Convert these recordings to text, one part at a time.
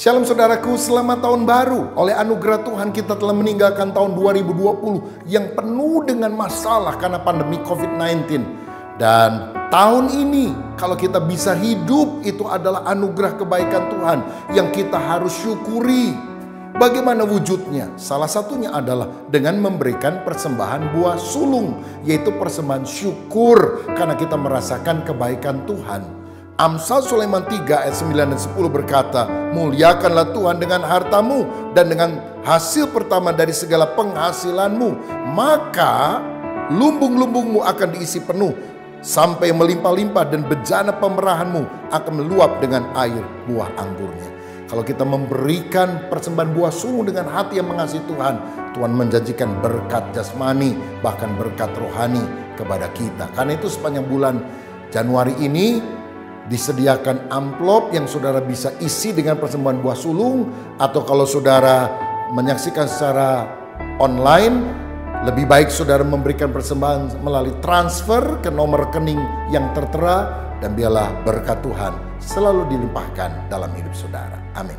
Shalom saudaraku, selamat tahun baru. Oleh anugerah Tuhan kita telah meninggalkan tahun 2020 yang penuh dengan masalah karena pandemi COVID-19. Dan tahun ini kalau kita bisa hidup itu adalah anugerah kebaikan Tuhan yang kita harus syukuri. Bagaimana wujudnya? Salah satunya adalah dengan memberikan persembahan buah sulung, yaitu persembahan syukur karena kita merasakan kebaikan Tuhan. Amsal Sulaiman 3 ayat 9 dan 10 berkata, muliakanlah Tuhan dengan hartamu dan dengan hasil pertama dari segala penghasilanmu, maka lumbung-lumbungmu akan diisi penuh sampai melimpah-limpah dan bejana pemerahanmu akan meluap dengan air buah anggurnya. Kalau kita memberikan persembahan buah sulung dengan hati yang mengasihi Tuhan, Tuhan menjanjikan berkat jasmani bahkan berkat rohani kepada kita. Karena itu sepanjang bulan Januari ini disediakan amplop yang saudara bisa isi dengan persembahan buah sulung, atau kalau saudara menyaksikan secara online, lebih baik saudara memberikan persembahan melalui transfer ke nomor rekening yang tertera, dan biarlah berkat Tuhan selalu dilimpahkan dalam hidup saudara. Amin.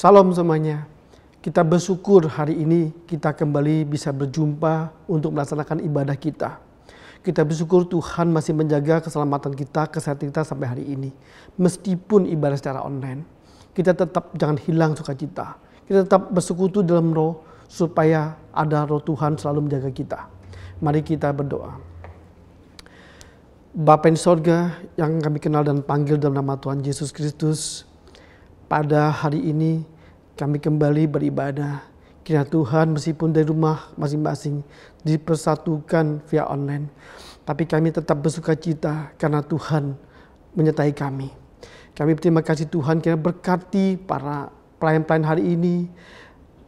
Salam semuanya. Kita bersyukur hari ini kita kembali bisa berjumpa untuk melaksanakan ibadah kita. Kita bersyukur Tuhan masih menjaga keselamatan kita, kesehatan kita sampai hari ini. Meskipun ibadah secara online, kita tetap jangan hilang sukacita. Kita tetap bersekutu dalam roh supaya ada roh Tuhan selalu menjaga kita. Mari kita berdoa. Bapa di sorga yang kami kenal dan panggil dalam nama Tuhan Yesus Kristus, pada hari ini kami kembali beribadah. Kiranya Tuhan meskipun dari rumah masing-masing dipersatukan via online, tapi kami tetap bersukacita karena Tuhan menyertai kami. Kami berterima kasih Tuhan, kiranya berkati para pelayan-pelayan hari ini,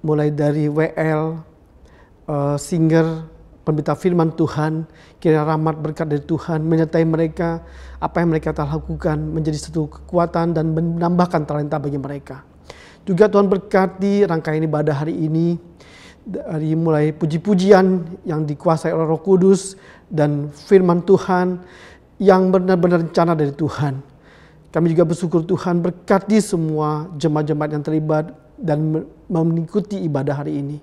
mulai dari WL, singer, pemberita firman Tuhan. Kiranya rahmat berkat dari Tuhan menyertai mereka. Apa yang mereka telah lakukan menjadi satu kekuatan dan menambahkan talenta bagi mereka. Juga Tuhan berkati rangkaian ibadah hari ini, dari mulai puji-pujian yang dikuasai oleh Roh Kudus dan firman Tuhan yang benar-benar rencana dari Tuhan. Kami juga bersyukur Tuhan berkati semua jemaat-jemaat yang terlibat dan mengikuti ibadah hari ini.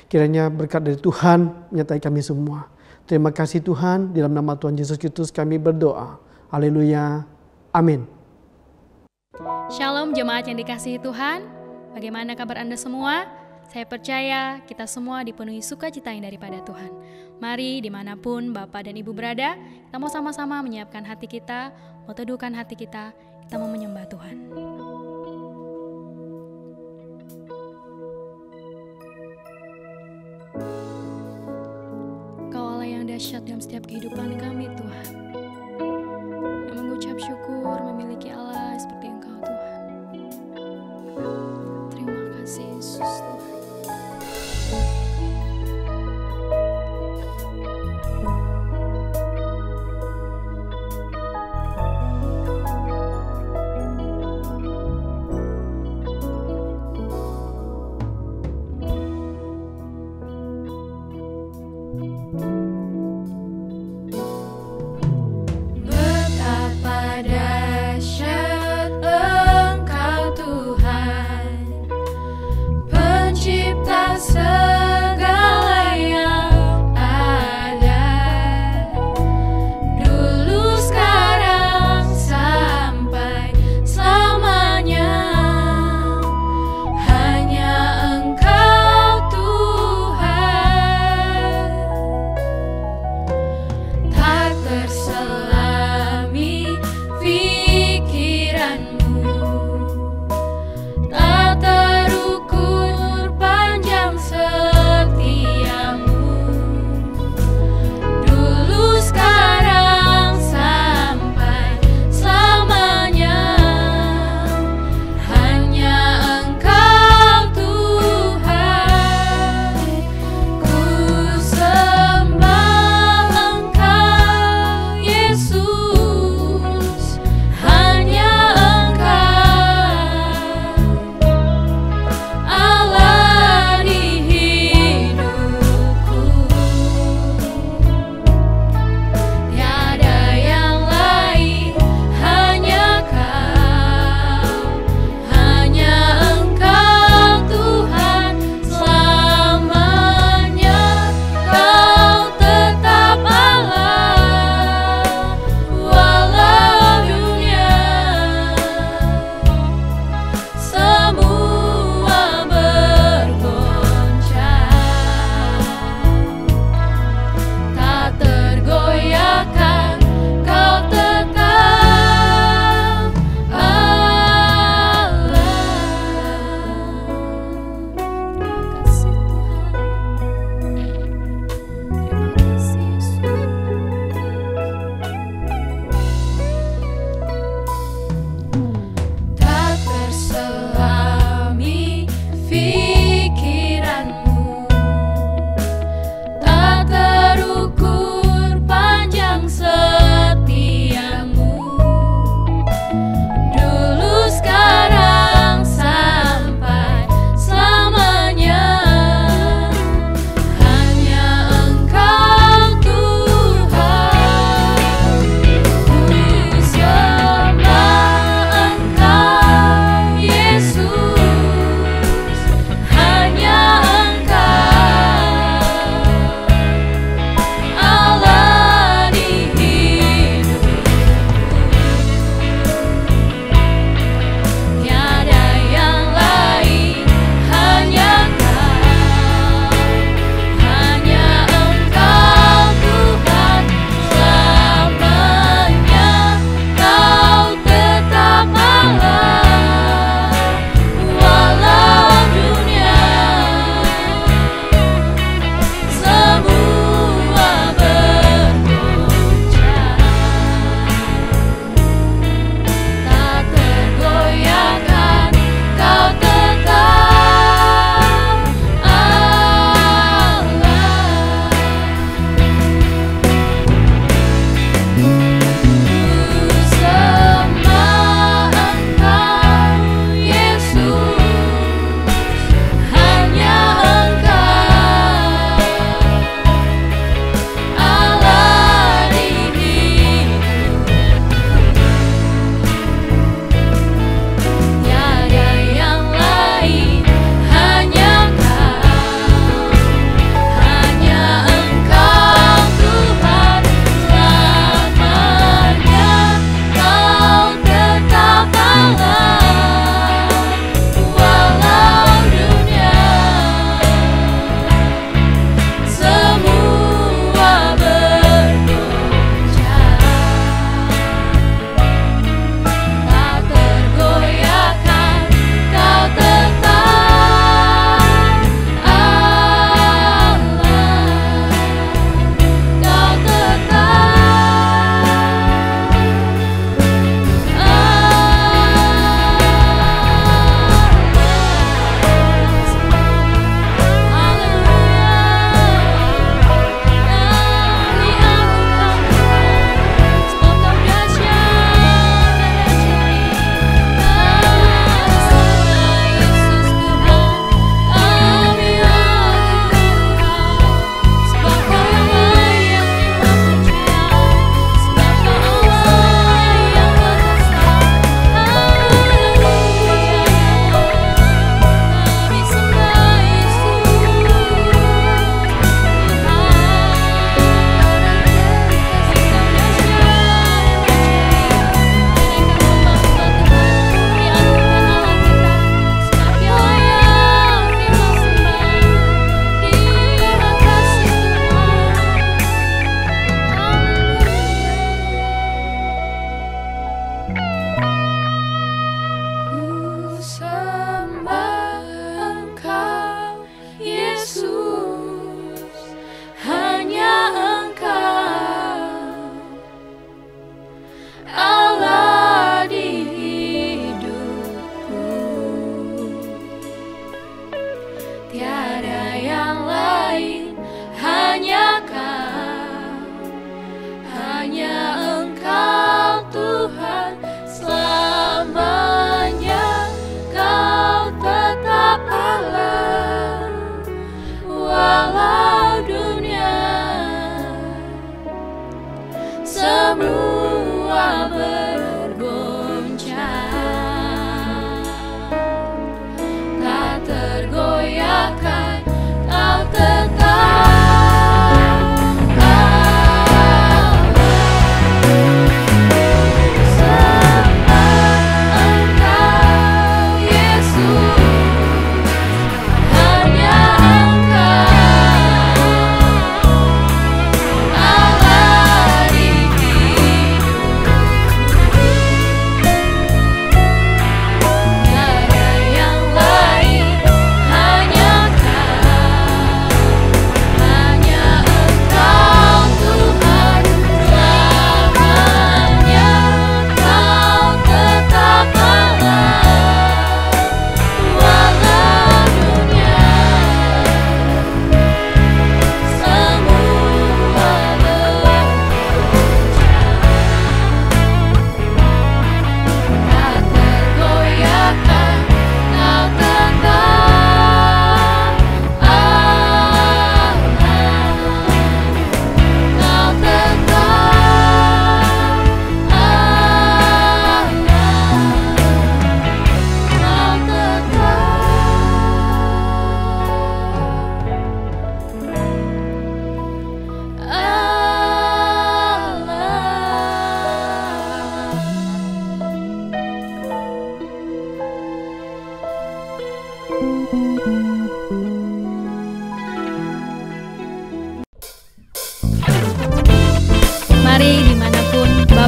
Kiranya berkat dari Tuhan menyertai kami semua. Terima kasih Tuhan, di dalam nama Tuhan Yesus Kristus kami berdoa. Haleluya. Amin. Shalom jemaat yang dikasihi Tuhan. Bagaimana kabar Anda semua? Saya percaya kita semua dipenuhi sukacita yang daripada Tuhan. Mari dimanapun Bapak dan Ibu berada, kita mau sama-sama menyiapkan hati kita, mau teduhkan hati kita mau menyembah Tuhan. Kau Allah yang dahsyat dalam setiap kehidupan kami Tuhan, yang mengucap syukur memiliki Allah seperti Engkau Tuhan. Terima kasih Yesus Tuhan.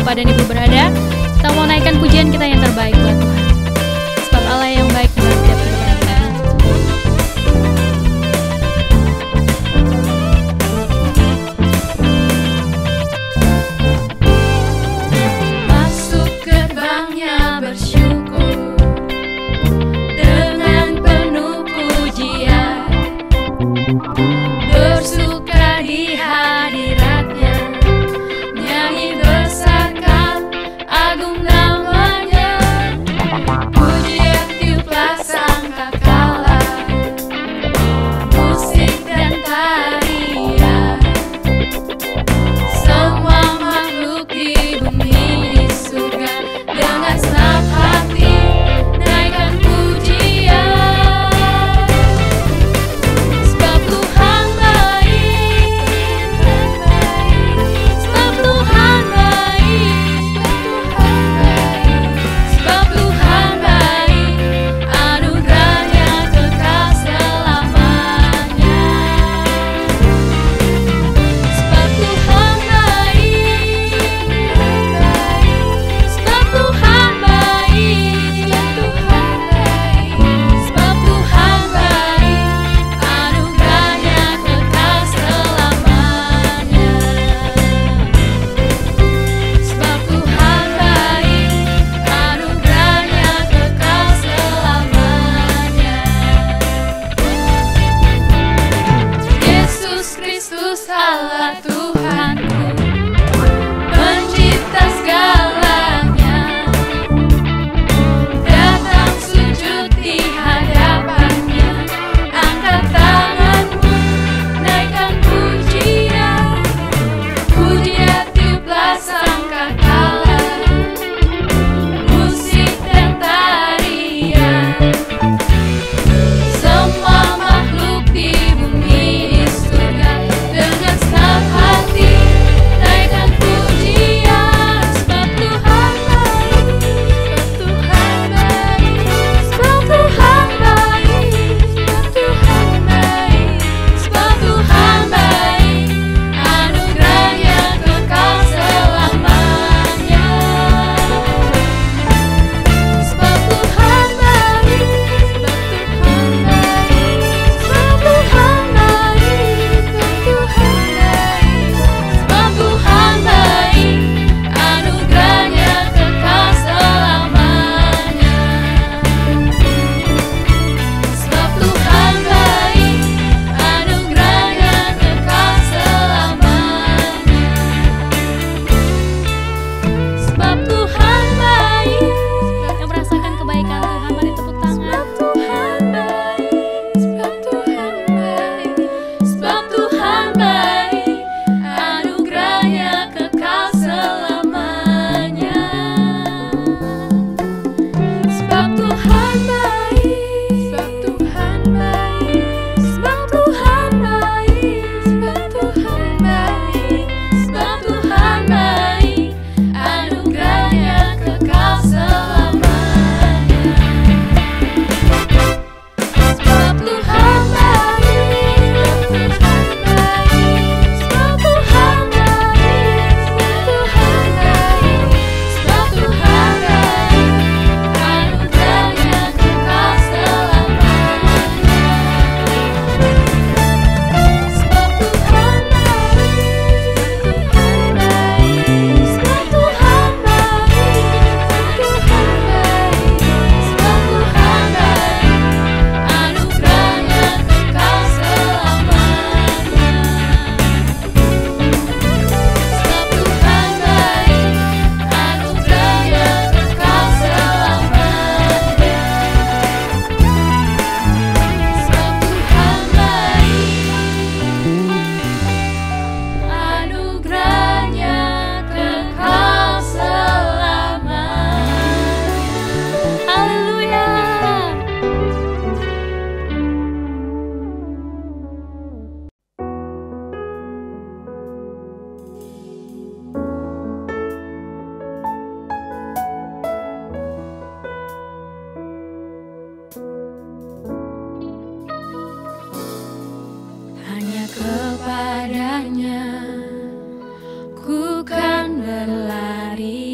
Bapak dan Ibu berada, kita mau naikkan pujian kita yang terbaik buat Tuhan. Sebab Allah yang baik dalam setiap kehidupan kita. Masuk gerbangnya bersyukur dengan penuh pujian, bersuka di hadiratnya, nyanyi bersakat agung namanya, pujian tiuplah sangkakala, musik dan tarian, semua makhluk di bumi di surga dengan senang hati naikkan pujian. Sebab Tuhan baik, sebab Tuhan baik, sebab Tuhan baik, anugerahnya kekal selamanya. Sebab Tuhan baik, sebab Tuhan baik, sebab Tuhan baik, anugerahnya kekal selamanya. Sebab Tuhan baik, anugerahnya kekal selamanya. Yesus Kristus Allah Tuhanku, pencipta segalanya, datang sujud di hadapannya, angkat tanganmu, naikkan pujian, pujian tiuplah sangkakala, musik dan tarian, semua makhluk di bumi di surga dengan senang hati naikkan pujian. Sebab Tuhan baik, sebab Tuhan baik, sebab Tuhan baik, anugerahnya kekal selamanya. Sebab Tuhan baik, sebab Tuhan baik, sebab Tuhan baik, anugerahnya kekal selamanya. Sebab Tuhan baik, anugerahnya kekal selamanya. Sebab Tuhan baik, Yang merasakan kebaikan Tuhan, mari tepuk tangan. Tuhan baik, sebab Tuhan baik, sebab Tuhan baik, anugerahnya kekal selamanya. Sebab Tuhan baik, sebab Tuhan baik, sebab Tuhan baik, sebab Tuhan baik, sebab Tuhan baik, anugerahnya kekal selamanya. Sebab Tuhan baik, sebab Tuhan baik, sebab Tuhan baik, anugerahnya kekal selamanya. Sebab Tuhan baik, sebab Tuhan baik, sebab Tuhan baik, anugerahnya kekal selamanya. Sebab Tuhan baik, anugerahnya kekal selamanya. Sebab Tuhan baik, anugerahnya kekal selamanya. Haleluya. Hanya kepadanya ku kan berlari,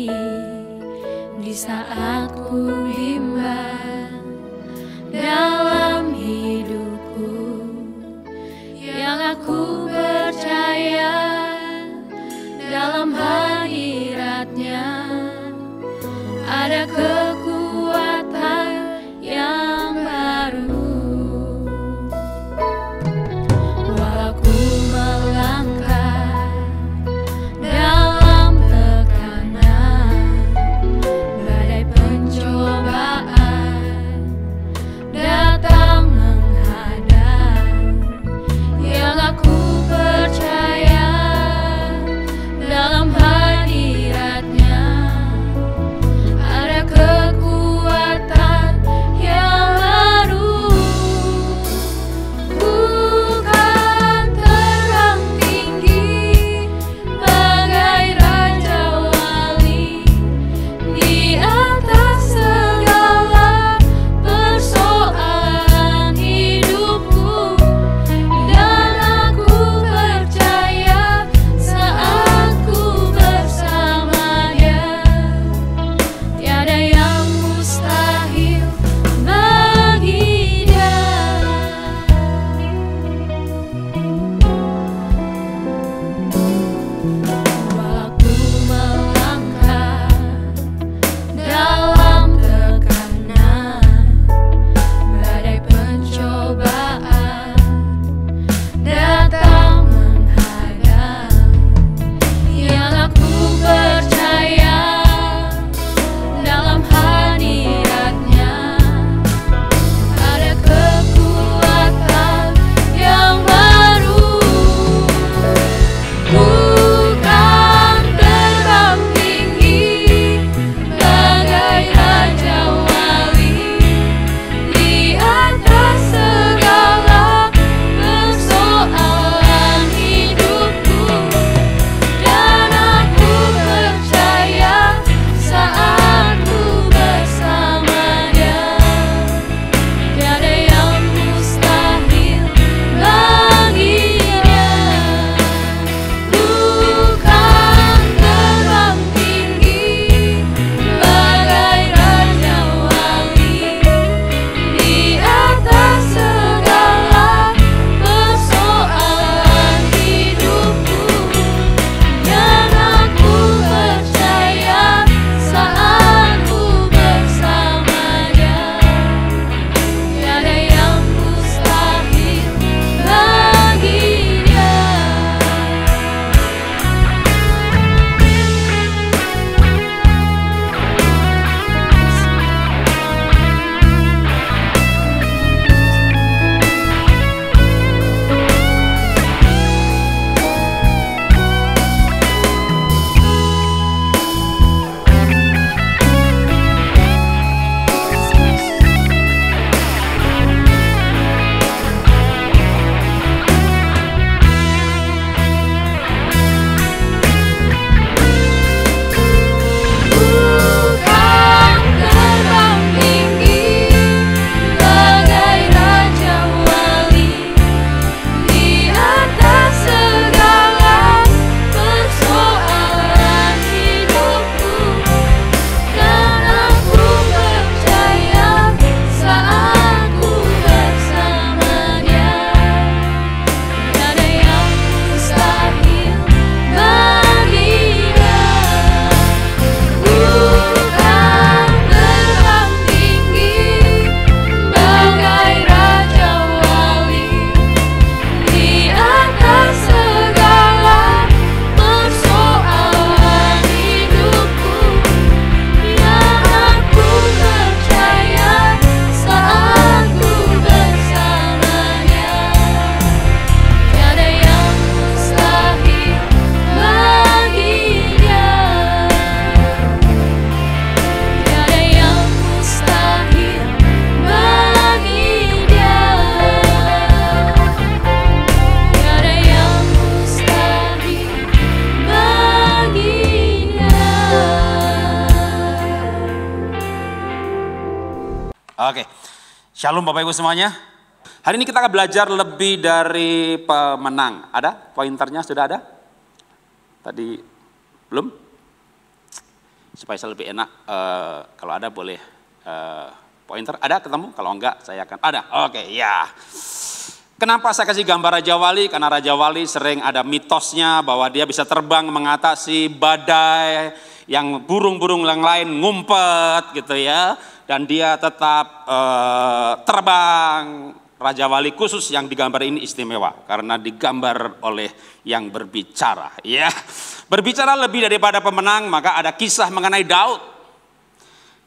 Oke. Shalom Bapak Ibu semuanya. Hari ini kita akan belajar lebih dari pemenang. Ada pointernya, sudah ada? Tadi belum? Supaya saya lebih enak, kalau ada boleh pointer. Ada ketemu? Kalau enggak saya akan ada. Oke, ya. Kenapa saya kasih gambar Raja Wali? Karena Raja Wali sering ada mitosnya bahwa dia bisa terbang mengatasi badai, yang burung-burung yang lain ngumpet gitu ya. Dan dia tetap terbang. Raja Wali khusus yang digambar ini istimewa karena digambar oleh yang berbicara. Ya, berbicara lebih daripada pemenang, maka ada kisah mengenai Daud.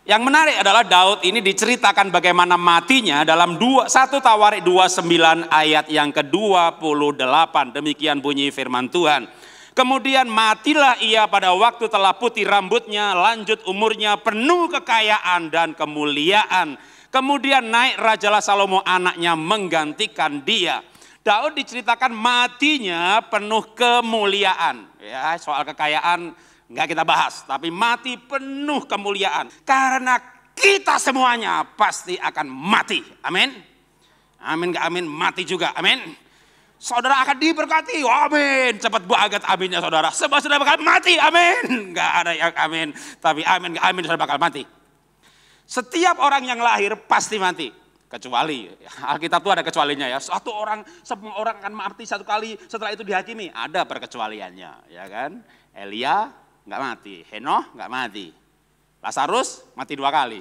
Yang menarik adalah Daud ini diceritakan bagaimana matinya dalam 1 Tawarik 29 ayat yang ke-28. Demikian bunyi firman Tuhan. Kemudian matilah ia pada waktu telah putih rambutnya, lanjut umurnya, penuh kekayaan dan kemuliaan. Kemudian naik Rajalah Salomo anaknya menggantikan dia. Daud diceritakan matinya penuh kemuliaan. Ya, soal kekayaan enggak kita bahas, tapi mati penuh kemuliaan. Karena kita semuanya pasti akan mati. Amin. Amin, enggak amin, mati juga. Amin. Saudara akan diberkati. Amin. Cepat banget aminnya saudara. Sebab saudara bakal mati. Amin. Enggak ada yang amin, tapi amin, enggak amin, saudara bakal mati. Setiap orang yang lahir pasti mati. Kecuali, Alkitab itu ada kecualinya ya. Semua orang akan mati satu kali, setelah itu dihakimi. Ada perkecualiannya, ya kan. Elia nggak mati, Henoh nggak mati. Lazarus mati 2 kali.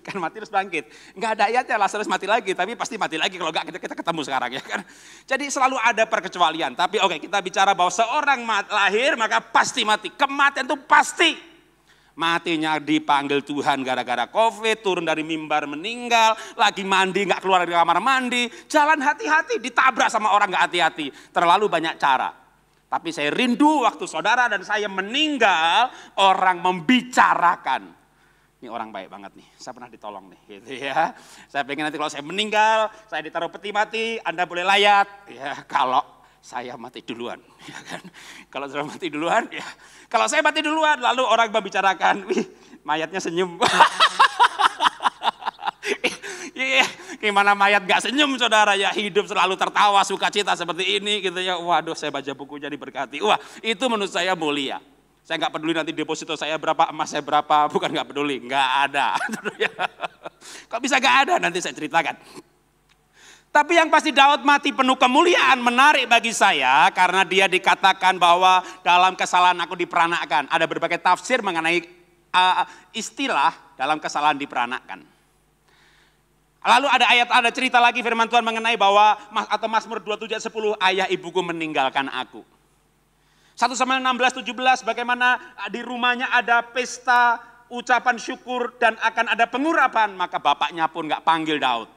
Kan mati terus bangkit. Nggak ada ayatnya Lazarus mati lagi, tapi pasti mati lagi kalau nggak kita ketemu sekarang ya kan. Jadi selalu ada perkecualian. Tapi oke, kita bicara bahwa seorang lahir maka pasti mati. Kematian itu pasti. Matinya dipanggil Tuhan gara-gara COVID, turun dari mimbar meninggal, lagi mandi nggak keluar dari kamar mandi, jalan hati-hati ditabrak sama orang nggak hati-hati. Terlalu banyak cara. Tapi saya rindu waktu saudara dan saya meninggal, orang membicarakan. Ini orang baik banget nih, saya pernah ditolong nih gitu ya. Saya pengen nanti kalau saya meninggal, saya ditaruh peti mati, Anda boleh layat. Ya kalau saya mati duluan, ya kan. Kalau saya mati duluan, ya. Kalau saya mati duluan, lalu orang membicarakan, wih, mayatnya senyum. Gimana mayat gak senyum saudara ya, hidup selalu tertawa, sukacita seperti ini gitu ya. Waduh, saya baca bukunya diberkati. Wah, itu menurut saya mulia. Saya gak peduli nanti deposito saya berapa, emas saya berapa, bukan gak peduli, gak ada. Kok bisa gak ada, nanti saya ceritakan. Tapi yang pasti Daud mati penuh kemuliaan menarik bagi saya karena dia dikatakan bahwa dalam kesalahan aku diperanakkan. Ada berbagai tafsir mengenai istilah dalam kesalahan diperanakkan. Lalu ada cerita lagi firman Tuhan mengenai bahwa atau Mazmur 27 ayat 10, ayah ibuku meninggalkan aku. 1 Samuel 16:17 bagaimana di rumahnya ada pesta ucapan syukur dan akan ada pengurapan, maka bapaknya pun gak panggil Daud.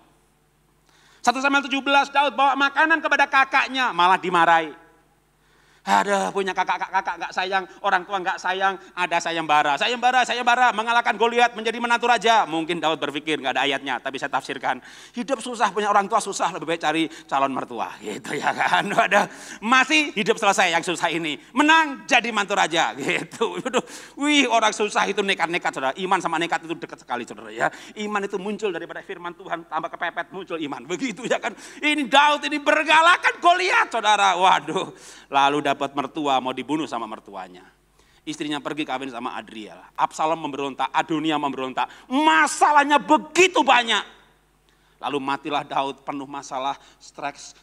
1 Samuel 17, Daud bawa makanan kepada kakaknya, malah dimarahi. Ada punya kakak gak sayang, orang tua gak sayang, ada sayembara, mengalahkan Goliat menjadi menantu raja. Mungkin Daud berpikir gak ada ayatnya, tapi saya tafsirkan, hidup susah, punya orang tua susah, lebih baik cari calon mertua. Gitu ya kan, ada masih hidup selesai yang susah ini, menang jadi mantu raja. Gitu, wih orang susah itu nekat-nekat saudara, iman sama nekat itu dekat sekali saudara ya. Iman itu muncul daripada firman Tuhan, tambah kepepet muncul iman, begitu ya kan. Ini Daud ini bergalakkan Goliat saudara, waduh, lalu dapat mertua, mau dibunuh sama mertuanya. Istrinya pergi kawin sama Adriel. Absalom memberontak, Adonia memberontak. Masalahnya begitu banyak. Lalu matilah Daud penuh masalah, stres,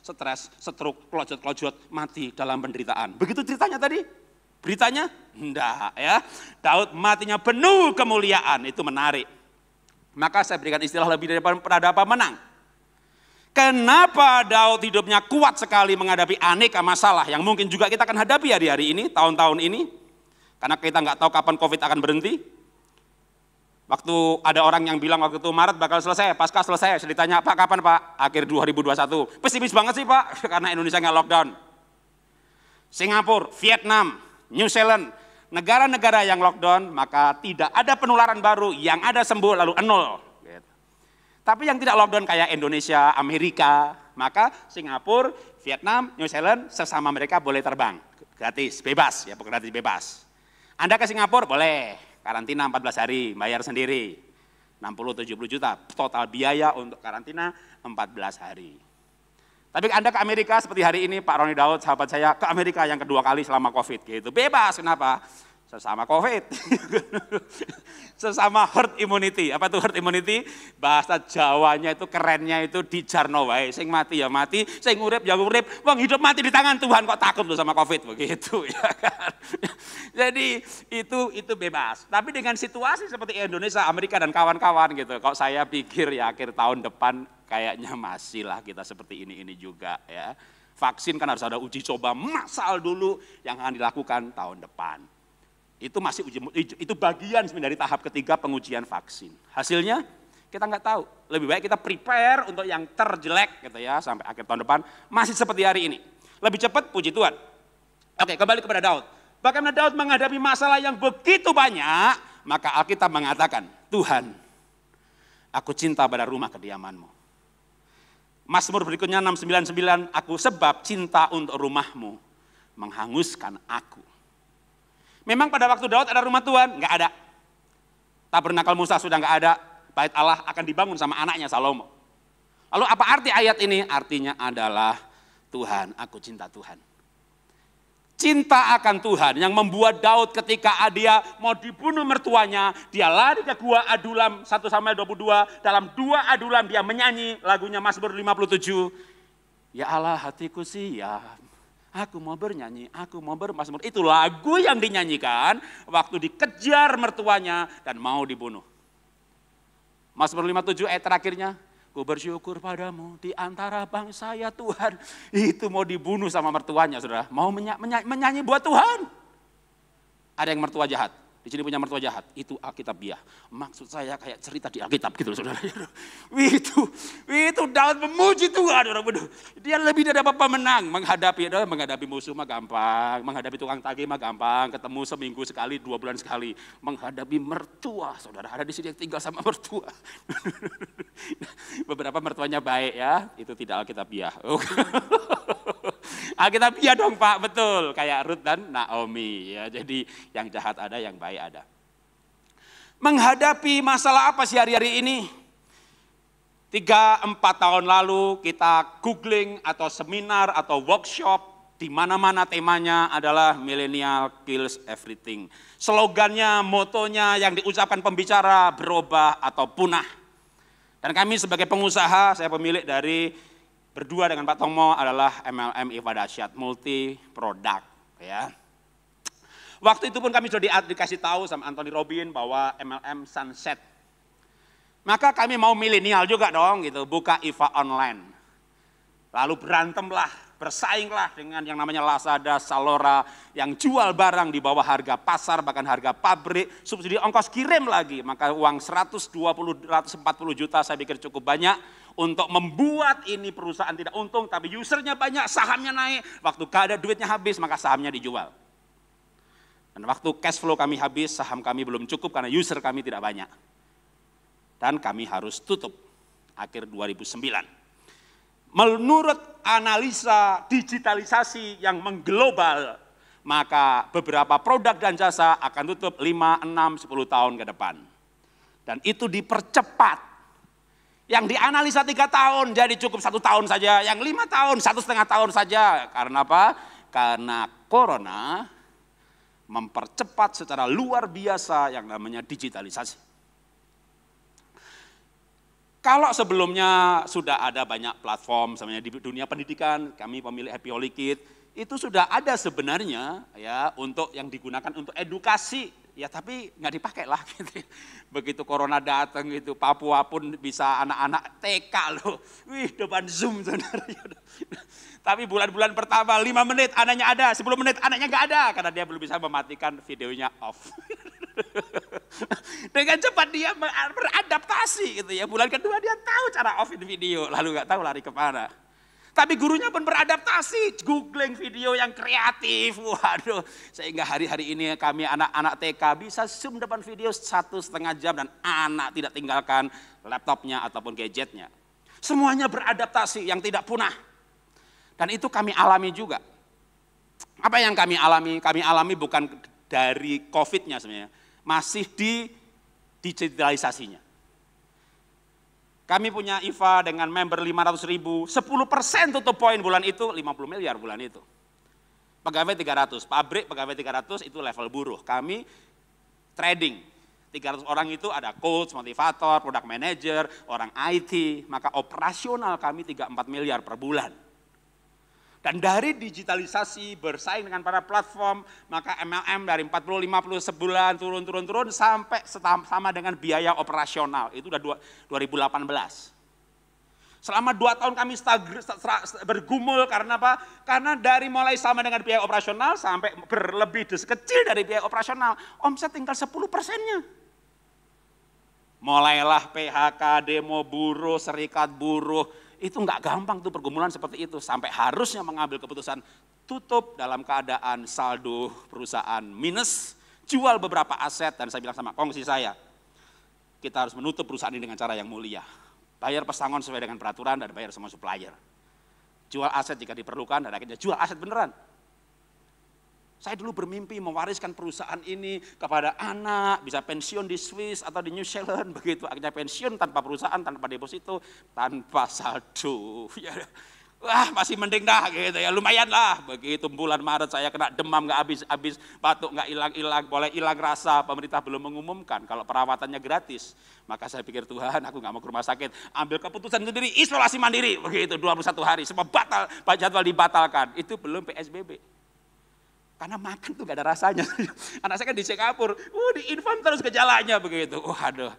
stroke, klojot, mati dalam penderitaan. Begitu ceritanya tadi? Beritanya? Enggak ya. Daud matinya penuh kemuliaan, itu menarik. Maka saya berikan istilah lebih daripada peradaban menang. Kenapa Daud hidupnya kuat sekali menghadapi aneka masalah yang mungkin juga kita akan hadapi hari-hari ini, tahun-tahun ini. Karena kita nggak tahu kapan COVID akan berhenti. Waktu ada orang yang bilang waktu itu Maret bakal selesai, pasca selesai. Saya ditanya, Pak kapan Pak? Akhir 2021. Pesimis banget sih Pak, karena Indonesia nggak lockdown. Singapura, Vietnam, New Zealand, negara-negara yang lockdown, maka tidak ada penularan baru, yang ada sembuh lalu 0. Tapi yang tidak lockdown kayak Indonesia, Amerika, maka Singapura, Vietnam, New Zealand, sesama mereka boleh terbang. Gratis, bebas, ya gratis bebas. Anda ke Singapura boleh, karantina 14 hari, bayar sendiri. 60-70 juta total biaya untuk karantina 14 hari. Tapi Anda ke Amerika seperti hari ini Pak Roni Daud sahabat saya ke Amerika yang kedua kali selama COVID gitu. Bebas, kenapa? Sesama COVID. Sesama herd immunity. Apa itu herd immunity? Bahasa Jawanya itu kerennya itu dijarno wae. Sing mati ya mati, sing urip ya urip. Wong hidup mati di tangan Tuhan, kok takut lu sama COVID begitu ya kan. Jadi itu bebas. Tapi dengan situasi seperti Indonesia, Amerika dan kawan-kawan gitu. Kok saya pikir ya akhir tahun depan kayaknya masih lah kita seperti ini juga ya. Vaksin kan harus ada uji coba massal dulu yang akan dilakukan tahun depan. Itu masih itu bagian dari tahap ketiga pengujian vaksin. Hasilnya kita nggak tahu. Lebih baik kita prepare untuk yang terjelek gitu ya sampai akhir tahun depan masih seperti hari ini. Lebih cepat puji Tuhan. Oke, kembali kepada Daud. Bagaimana Daud menghadapi masalah yang begitu banyak, maka Alkitab mengatakan, Tuhan, aku cinta pada rumah kediaman-Mu. Mazmur berikutnya 699, aku sebab cinta untuk rumah-Mu menghanguskan aku. Memang pada waktu Daud ada rumah Tuhan? Enggak ada. Tabernakel Musa sudah enggak ada. Bait Allah akan dibangun sama anaknya Salomo. Lalu apa arti ayat ini? Artinya adalah Tuhan, aku cinta Tuhan. Cinta akan Tuhan yang membuat Daud ketika dia mau dibunuh mertuanya, dia lari ke gua Adulam 1 Samuel 22. Dalam 2 Adulam dia menyanyi lagunya Mazmur 57. Ya Allah hatiku siap. Aku mau bernyanyi, aku mau bermazmur. Itu lagu yang dinyanyikan waktu dikejar mertuanya dan mau dibunuh. Mazmur 57 ayat terakhirnya, ku bersyukur padamu di antara bangsa ya Tuhan. Itu mau dibunuh sama mertuanya saudara, mau menyanyi buat Tuhan. Ada yang mertua jahat, di sini punya mertua jahat, itu Alkitabiah. Maksud saya kayak cerita di Alkitab gitu loh saudara. Itu Daud memuji Tuhan. Dia lebih dari apa menang. Menghadapi musuh mah gampang. Menghadapi tukang tagih mah gampang. Ketemu seminggu sekali, 2 bulan sekali. Menghadapi mertua saudara. Ada di sini yang tinggal sama mertua. Beberapa mertuanya baik ya. Itu tidak Alkitabiah. Alkitabiah dong Pak, betul. Kayak Ruth dan Naomi ya. Jadi yang jahat ada, yang baik ada. Menghadapi masalah apa sih hari-hari ini? 3-4 tahun lalu kita googling atau seminar atau workshop, di mana-mana temanya adalah millennial kills everything. Slogannya, motonya yang diucapkan pembicara berubah atau punah. Dan kami sebagai pengusaha, saya pemilik dari berdua dengan Pak Tomo adalah MLM Iva Dahsyat multi produk ya. Waktu itu pun kami sudah dikasih tahu sama Anthony Robin bahwa MLM sunset. Maka kami mau milenial juga dong gitu, buka Iva online. Lalu berantemlah, bersainglah dengan yang namanya Lazada, Zalora yang jual barang di bawah harga pasar bahkan harga pabrik, subsidi ongkos kirim lagi. Maka uang 140 juta saya pikir cukup banyak untuk membuat ini perusahaan tidak untung tapi usernya banyak, sahamnya naik. Waktu gak ada duitnya habis maka sahamnya dijual. Dan waktu cash flow kami habis, saham kami belum cukup karena user kami tidak banyak. Dan kami harus tutup akhir 2009. Menurut analisa digitalisasi yang mengglobal, maka beberapa produk dan jasa akan tutup 5, 6, 10 tahun ke depan. Dan itu dipercepat. Yang dianalisa 3 tahun jadi cukup 1 tahun saja, yang 5 tahun, 1,5 tahun saja. Karena apa? Karena corona mempercepat secara luar biasa yang namanya digitalisasi. Kalau sebelumnya sudah ada banyak platform, misalnya di dunia pendidikan, kami pemilik Happy Holy Kid, itu sudah ada sebenarnya ya untuk yang digunakan untuk edukasi, ya tapi nggak dipakai lah. Gitu. Begitu corona datang itu Papua pun bisa anak-anak TK loh, wih depan Zoom saudara. Tapi bulan-bulan pertama 5 menit anaknya ada, 10 menit anaknya nggak ada karena dia belum bisa mematikan videonya off. Dengan cepat dia beradaptasi gitu ya. Bulan kedua dia tahu cara offin video, lalu nggak tahu lari kemana. Tapi gurunya pun beradaptasi, googling video yang kreatif. Waduh, sehingga hari-hari ini kami anak-anak TK bisa zoom depan video 1,5 jam dan anak tidak tinggalkan laptopnya ataupun gadgetnya. Semuanya beradaptasi yang tidak punah. Dan itu kami alami juga. Apa yang kami alami? Kami alami bukan dari COVID-nya sebenarnya. Masih di digitalisasinya. Kami punya IVA dengan member 500.000, 10% tutup poin bulan itu 50 miliar bulan itu. Pegawai 300, pabrik pegawai 300 itu level buruh. Kami trading, 300 orang itu ada coach, motivator, product manager, orang IT, maka operasional kami 3-4 miliar per bulan. Dan dari digitalisasi bersaing dengan para platform, maka MLM dari 40-50 sebulan turun sampai sama dengan biaya operasional. Itu udah 2018. Selama 2 tahun kami bergumul karena apa? Karena dari mulai sama dengan biaya operasional sampai berlebih kecil dari biaya operasional, omset tinggal 10%-nya. Mulailah PHK, demo buruh, serikat buruh. Itu nggak gampang tuh pergumulan seperti itu. Sampai harusnya mengambil keputusan tutup dalam keadaan saldo perusahaan minus. Jual beberapa aset dan saya bilang sama kongsi saya. Kita harus menutup perusahaan ini dengan cara yang mulia. Bayar pesangon sesuai dengan peraturan dan bayar semua supplier. Jual aset jika diperlukan dan akhirnya jual aset beneran. Saya dulu bermimpi mewariskan perusahaan ini kepada anak, bisa pensiun di Swiss atau di New Zealand, begitu. Akhirnya pensiun tanpa perusahaan, tanpa deposito, tanpa saldo. Ya, wah masih mending dah gitu ya, lumayan lah. Begitu bulan Maret saya kena demam nggak habis-habis, batuk nggak hilang-hilang, boleh hilang rasa, pemerintah belum mengumumkan kalau perawatannya gratis. Maka saya pikir Tuhan aku nggak mau ke rumah sakit, ambil keputusan sendiri, isolasi mandiri, begitu 21 hari, semua batal, jadwal dibatalkan. Itu belum PSBB. Karena makan tuh gak ada rasanya. Anak saya kan di Singapura, diinform terus gejalanya begitu. Aduh.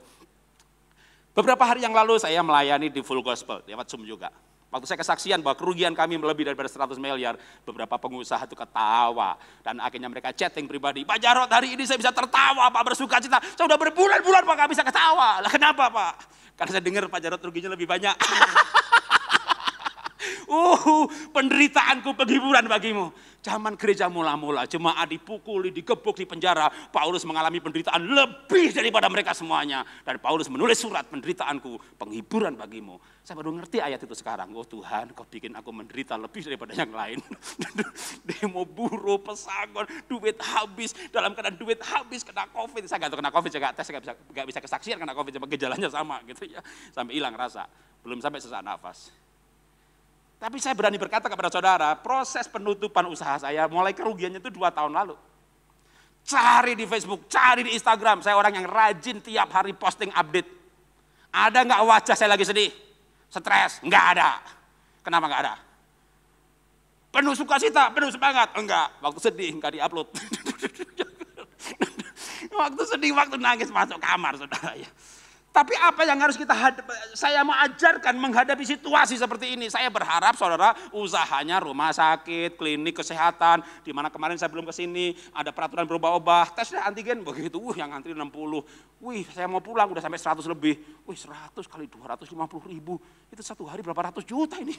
Beberapa hari yang lalu saya melayani di Full Gospel, lewat Zoom juga. Waktu saya kesaksian bahwa kerugian kami melebihi daripada 100 miliar, beberapa pengusaha itu ketawa. Dan akhirnya mereka chatting pribadi, Pak Jarod hari ini saya bisa tertawa Pak, bersuka cita. Saya udah berbulan-bulan Pak gak bisa ketawa. Lah kenapa Pak? Karena saya dengar Pak Jarod ruginya lebih banyak. Penderitaanku penghiburan bagimu. Zaman gereja mula-mula, jemaat dipukuli, digebuk, di penjara. Paulus mengalami penderitaan lebih daripada mereka semuanya. Dan Paulus menulis surat, penderitaanku penghiburan bagimu. Saya baru ngerti ayat itu sekarang. Oh Tuhan, kau bikin aku menderita lebih daripada yang lain. Demo buruh, pesangon, duit habis. Dalam keadaan duit habis, kena COVID. Saya gak tahu kena COVID, saya gak tes, saya gak bisa kesaksian kena COVID. Cuma gejalanya sama gitu ya. Sampai hilang rasa. Belum sampai sesak nafas. Tapi saya berani berkata kepada saudara, proses penutupan usaha saya mulai kerugiannya itu 2 tahun lalu. Cari di Facebook, cari di Instagram, saya orang yang rajin tiap hari posting update. Ada nggak wajah saya lagi sedih? Stres? Nggak ada. Kenapa nggak ada? Penuh sukacita, penuh semangat? Enggak. Waktu sedih nggak diupload. Waktu sedih, waktu nangis masuk kamar saudara ya. Tapi apa yang harus saya mau ajarkan menghadapi situasi seperti ini. Saya berharap saudara usahanya rumah sakit, klinik kesehatan. Di mana kemarin saya belum ke sini, ada peraturan berubah-ubah. Tesnya antigen begitu, yang antri 60. Wih saya mau pulang udah sampai 100 lebih. Wih 100 kali 250 ribu. Itu satu hari berapa ratus juta ini.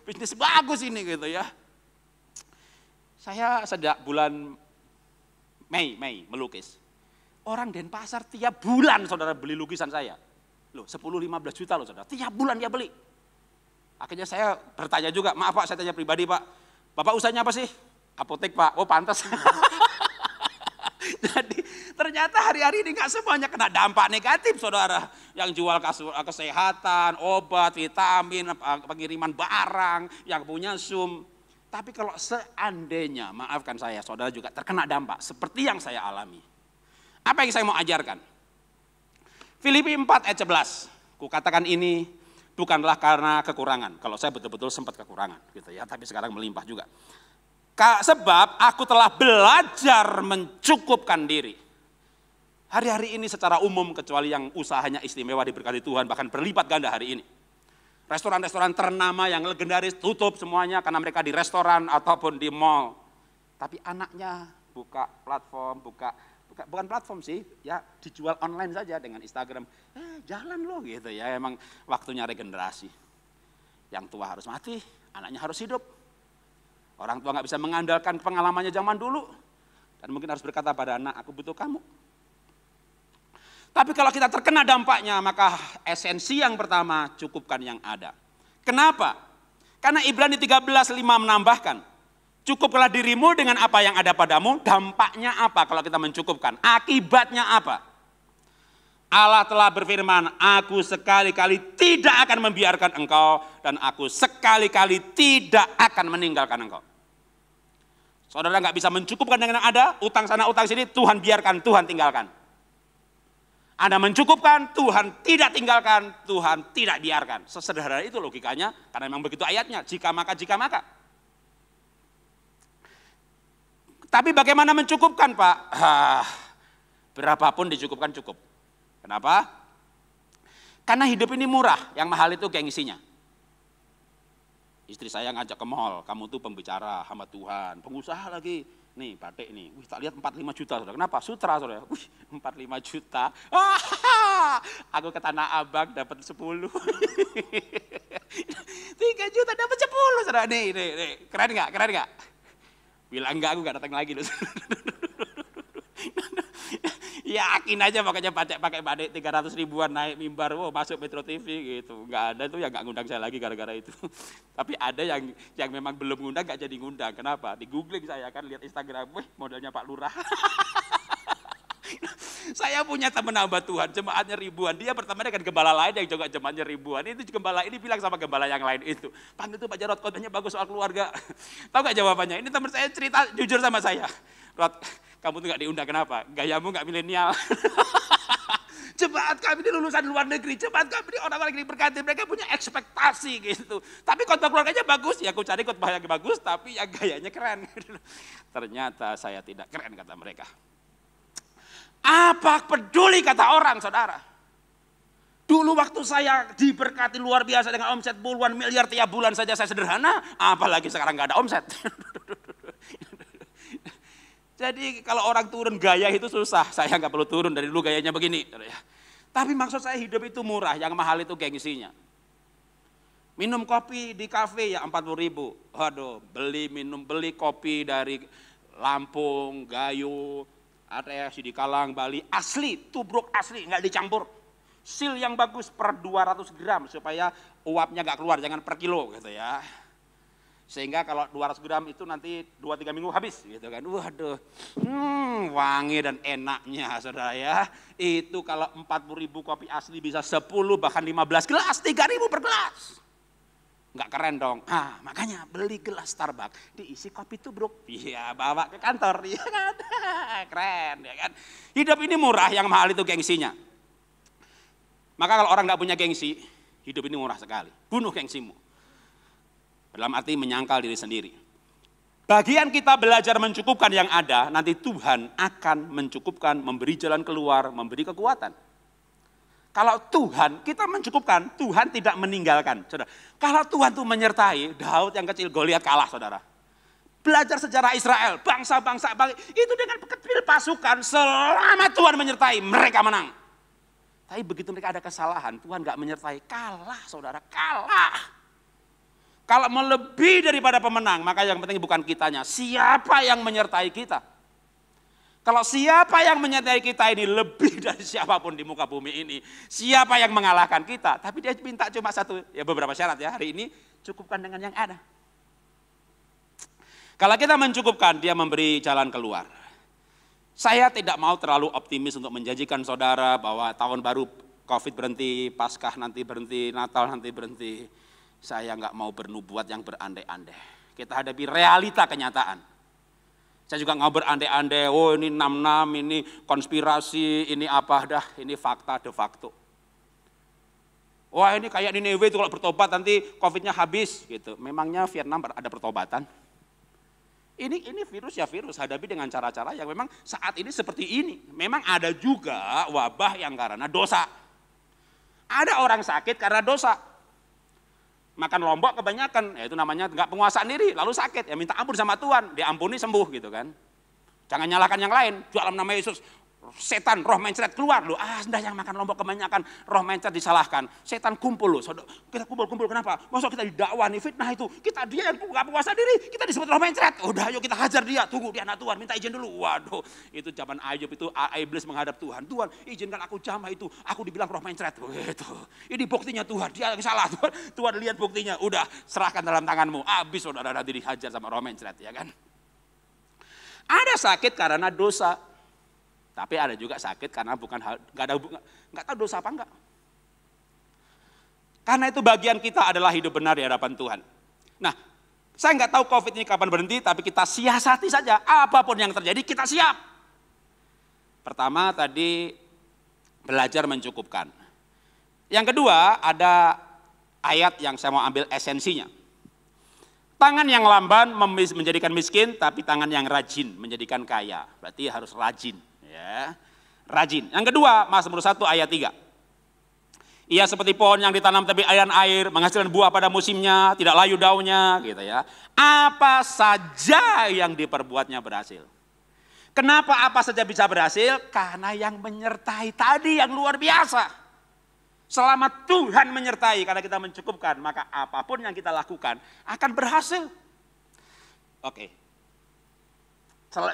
Bisnis bagus ini gitu ya. Saya sejak bulan Mei melukis. Orang Denpasar tiap bulan saudara beli lukisan saya. Loh 10-15 juta loh saudara, tiap bulan dia beli. Akhirnya saya bertanya juga, maaf Pak saya tanya pribadi Pak. Bapak usahanya apa sih? Apotek Pak, oh pantas. Jadi ternyata hari-hari ini gak semuanya kena dampak negatif saudara. Yang jual kesehatan, obat, vitamin, pengiriman barang, yang punya Zoom. Tapi kalau seandainya, maafkan saya saudara juga terkena dampak seperti yang saya alami. Apa yang saya mau ajarkan? Filipi 4 ayat 11. Kukatakan ini bukanlah karena kekurangan. Kalau saya betul-betul sempat kekurangan gitu ya, tapi sekarang melimpah juga. Sebab aku telah belajar mencukupkan diri. Hari-hari ini secara umum kecuali yang usahanya istimewa diberkati Tuhan bahkan berlipat ganda hari ini. Restoran-restoran ternama yang legendaris tutup semuanya karena mereka di restoran ataupun di mall. Tapi anaknya buka platform, bukan platform sih, ya dijual online saja dengan Instagram. Jalan loh gitu ya, emang waktunya regenerasi. Yang tua harus mati, anaknya harus hidup. Orang tua nggak bisa mengandalkan pengalamannya zaman dulu. Dan mungkin harus berkata pada anak, aku butuh kamu. Tapi kalau kita terkena dampaknya, maka esensi yang pertama, cukupkan yang ada. Kenapa? Karena Ibrani 13:5 menambahkan, cukuplah dirimu dengan apa yang ada padamu, dampaknya apa kalau kita mencukupkan? Akibatnya apa? Allah telah berfirman, aku sekali-kali tidak akan membiarkan engkau dan aku sekali-kali tidak akan meninggalkan engkau. Saudara nggak bisa mencukupkan dengan yang ada, utang sana utang sini, Tuhan biarkan, Tuhan tinggalkan. Anda mencukupkan, Tuhan tidak tinggalkan, Tuhan tidak biarkan. Sesederhana itu logikanya, karena memang begitu ayatnya, jika maka, jika maka. Tapi bagaimana mencukupkan, Pak? Berapapun dicukupkan cukup. Kenapa? Karena hidup ini murah, yang mahal itu gengsinya. Istri saya ngajak ke mall, kamu tuh pembicara, hamba Tuhan, pengusaha lagi. Nih batik nih, wih tak lihat 45 juta saudara. Kenapa? Sutra saudara, wih 45 juta. Aku ke Tanah Abang dapat 10. 3 juta dapat 10 saudara. Nih, keren gak? Keren gak? Bilang enggak, aku gak datang lagi loh. Yakin aja makanya pakai badik 300 ribuan naik mimbar, masuk Metro TV gitu. Nggak ada tuh yang nggak ngundang saya lagi gara-gara itu. Tapi ada yang memang belum ngundang, nggak jadi ngundang. Kenapa? Di googling saya kan lihat Instagram, modelnya Pak Lurah. Saya punya teman hamba Tuhan, jemaatnya ribuan. Dia berteman dengan gembala lain yang juga jemaatnya ribuan. Itu gembala ini bilang sama gembala yang lain itu, Pak itu Pak Jarod khotbahnya bagus soal keluarga. Tahu nggak jawabannya? Ini teman saya cerita jujur sama saya. Rod, kamu tuh gak diundang, kenapa? Gayamu gak milenial. Jemaat kami ini lulusan luar negeri, jemaat kami ini orang-orang yang berkati, mereka punya ekspektasi gitu. Tapi khotbah keluarganya bagus, ya aku cari khotbah yang bagus, tapi yang gayanya keren. Ternyata saya tidak keren, kata mereka. Apa peduli kata orang, saudara? Dulu waktu saya diberkati luar biasa dengan omset puluhan miliar tiap bulan saja saya sederhana, apalagi sekarang gak ada omset. Jadi kalau orang turun gaya itu susah, saya nggak perlu turun, dari dulu gayanya begini. Tapi maksud saya hidup itu murah, yang mahal itu gengsinya. Minum kopi di kafe ya 40 ribu. Waduh, beli kopi dari Lampung, Gayo, ATS di Kalang, Bali, asli, tubruk asli, nggak dicampur. Sil yang bagus per 200 gram supaya uapnya nggak keluar, jangan per kilo gitu ya. Sehingga kalau 200 gram itu nanti 2-3 minggu habis gitu kan. Waduh, wangi dan enaknya saudara ya. Itu kalau 40 ribu kopi asli bisa 10 bahkan 15 gelas, 3 ribu per gelas. Nggak keren dong. Makanya beli gelas Starbucks, diisi kopi tubruk. Iya, bawa ke kantor. Iya kan? Keren ya kan. Hidup ini murah, yang mahal itu gengsinya. Maka kalau orang nggak punya gengsi, hidup ini murah sekali. Bunuh gengsimu. Dalam arti menyangkal diri sendiri. Bagian kita belajar mencukupkan yang ada, nanti Tuhan akan mencukupkan, memberi jalan keluar, memberi kekuatan. Kalau Tuhan, kita mencukupkan, Tuhan tidak meninggalkan. Saudara, kalau Tuhan itu menyertai, Daud yang kecil, Goliat kalah saudara. Belajar sejarah Israel, bangsa-bangsa, itu dengan kecil pasukan, selama Tuhan menyertai, mereka menang. Tapi begitu mereka ada kesalahan, Tuhan gak menyertai, kalah saudara, kalah. Kalau melebihi daripada pemenang, maka yang penting bukan kitanya. Siapa yang menyertai kita? Kalau siapa yang menyertai kita ini lebih dari siapapun di muka bumi ini. Siapa yang mengalahkan kita? Tapi dia minta cuma satu, ya beberapa syarat ya. Hari ini cukupkan dengan yang ada. Kalau kita mencukupkan, dia memberi jalan keluar. Saya tidak mau terlalu optimis untuk menjanjikan saudara bahwa tahun baru Covid berhenti, Paskah nanti berhenti, Natal nanti berhenti. Saya nggak mau bernubuat yang berandai-andai. Kita hadapi realita kenyataan. Saya juga nggak berandai-andai, oh ini 66, ini konspirasi, ini apa dah, ini fakta de facto. Wah ini kayak di Nineveh itu kalau bertobat nanti Covid-nya habis gitu. Memangnya Vietnam ada pertobatan? Ini virus ya virus, hadapi dengan cara-cara yang memang saat ini seperti ini. Memang ada juga wabah yang karena dosa. Ada orang sakit karena dosa. Makan lombok kebanyakan, ya itu namanya nggak penguasaan diri, lalu sakit, ya minta ampun sama Tuhan, diampuni sembuh gitu kan. Jangan nyalahkan yang lain, dalam nama Yesus, setan, roh mencret keluar lu. Anda yang makan lombok kebanyakan, roh mencret disalahkan. Setan kumpul lu, kita kumpul-kumpul kenapa? Masa kita didakwa nih, fitnah itu, dia yang nggak penguasa diri, kita disebut roh mencret. Udah yuk kita hajar dia, tunggu dia anak Tuhan, minta izin dulu. Waduh, itu zaman Ayub itu iblis menghadap Tuhan. Tuhan izinkan aku jamah itu, aku dibilang roh mencret. Gitu. Ini buktinya Tuhan, dia yang salah. Tuhan lihat buktinya, udah serahkan dalam tanganmu. Habis saudara nanti dihajar sama roh mencret ya kan. Ada sakit karena dosa. Tapi ada juga sakit karena bukan hal, nggak tahu dosa apa enggak. Karena itu bagian kita adalah hidup benar di hadapan Tuhan. Nah, saya nggak tahu COVID ini kapan berhenti, tapi kita siasati saja. Apapun yang terjadi, kita siap. Pertama tadi, belajar mencukupkan. Yang kedua, ada ayat yang saya mau ambil esensinya. Tangan yang lamban menjadikan miskin, tapi tangan yang rajin menjadikan kaya. Berarti harus rajin. Ya, rajin. Yang kedua, Mazmur 1 ayat 3. Ia seperti pohon yang ditanam tepi aliran air, menghasilkan buah pada musimnya, tidak layu daunnya, gitu ya. Apa saja yang diperbuatnya berhasil. Kenapa apa saja bisa berhasil? Karena yang menyertai tadi yang luar biasa. Selama Tuhan menyertai, karena kita mencukupkan, maka apapun yang kita lakukan akan berhasil. Oke.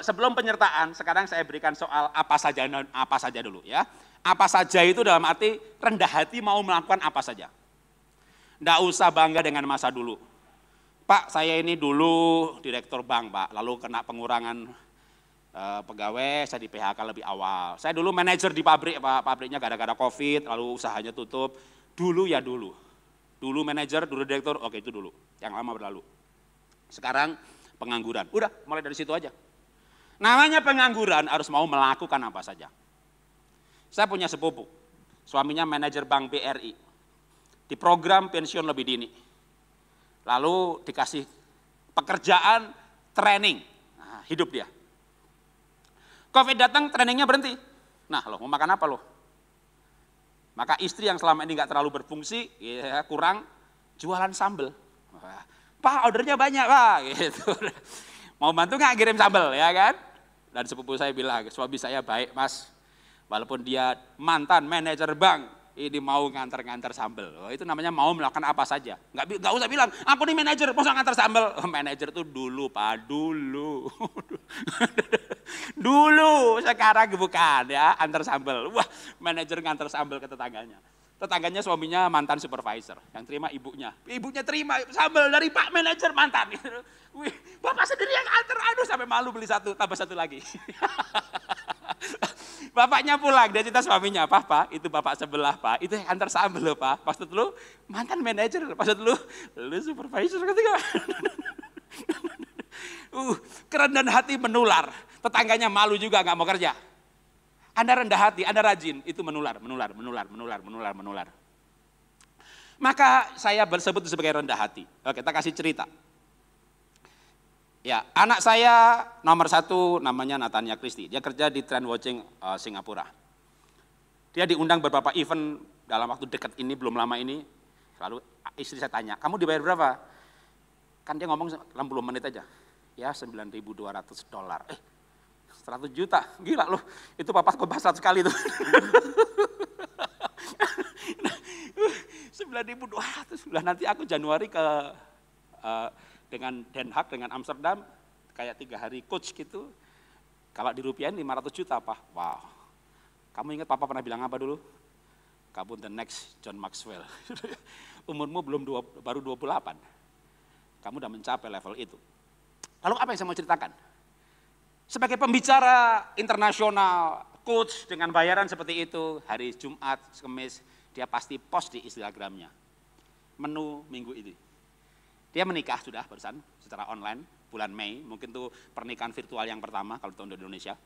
Sebelum penyertaan, sekarang saya berikan soal apa saja dulu ya. Apa saja itu dalam arti rendah hati mau melakukan apa saja. Nggak usah bangga dengan masa dulu. Pak, saya ini dulu direktur bank, Pak, lalu kena pengurangan pegawai, saya di PHK lebih awal. Saya dulu manajer di pabrik, Pak, pabriknya gara-gara COVID, lalu usahanya tutup. Dulu ya dulu. Dulu manajer, dulu direktur, oke itu dulu. Yang lama berlalu. Sekarang pengangguran. Udah, mulai dari situ aja. Namanya pengangguran harus mau melakukan apa saja. Saya punya sepupu, suaminya manajer bank BRI, di program pensiun lebih dini. Lalu dikasih pekerjaan training, nah, hidup dia. COVID datang, trainingnya berhenti. Nah lo mau makan apa lo? Maka istri yang selama ini nggak terlalu berfungsi, ya, kurang, jualan sambal. Pak ordernya banyak Pak, gitu. Mau bantu nggak kirim sambal ya kan? Dan sepupu saya bilang, suami saya baik Mas. Walaupun dia mantan manajer bank, ini mau nganter-nganter sambal. Oh, itu namanya mau melakukan apa saja. Nggak usah bilang, aku nih manajer, masa nganter sambal. Oh, manajer itu dulu Pak, dulu. Dulu, sekarang bukan ya, antar sambal. Wah, manajer nganter sambal ke tetangganya. Tetangganya suaminya mantan supervisor, yang terima ibunya. Ibunya terima sambal dari Pak manajer mantan. Wih, bapak sendiri yang antar, aduh sampai malu beli satu, tambah satu lagi. Bapaknya pulang, dia cerita suaminya, Pak, itu bapak sebelah Pak, itu yang antar sambal loh Pak. Maksud lu mantan manajer, maksud lu supervisor ketika. Kerendahan hati menular, tetangganya malu juga nggak mau kerja. Anda rendah hati, Anda rajin, itu menular. Maka saya bersebut sebagai rendah hati. Oke, kita kasih cerita. Ya, anak saya nomor 1 namanya Natania Christy. Dia kerja di Trend Watching Singapura. Dia diundang beberapa event dalam waktu dekat ini, belum lama ini. Lalu istri saya tanya, kamu dibayar berapa? Kan dia ngomong 60 menit aja. Ya, $9.200. 100 juta, gila loh. Itu papa khotbah 100 kali tuh. 9.200. Nanti aku Januari ke dengan Den Haag, dengan Amsterdam, kayak 3 hari coach gitu. Kalau dirupiahin 500 juta, Pak. Wow. Kamu ingat papa pernah bilang apa dulu? Kamu the next John Maxwell. Umurmu baru 28. Kamu udah mencapai level itu. Lalu apa yang saya mau ceritakan? Sebagai pembicara internasional, coach dengan bayaran seperti itu, hari Jumat, Kamis, dia pasti post di Instagramnya. Menu minggu ini. Dia menikah sudah barusan secara online, bulan Mei, mungkin itu pernikahan virtual yang pertama kalau tahun di Indonesia.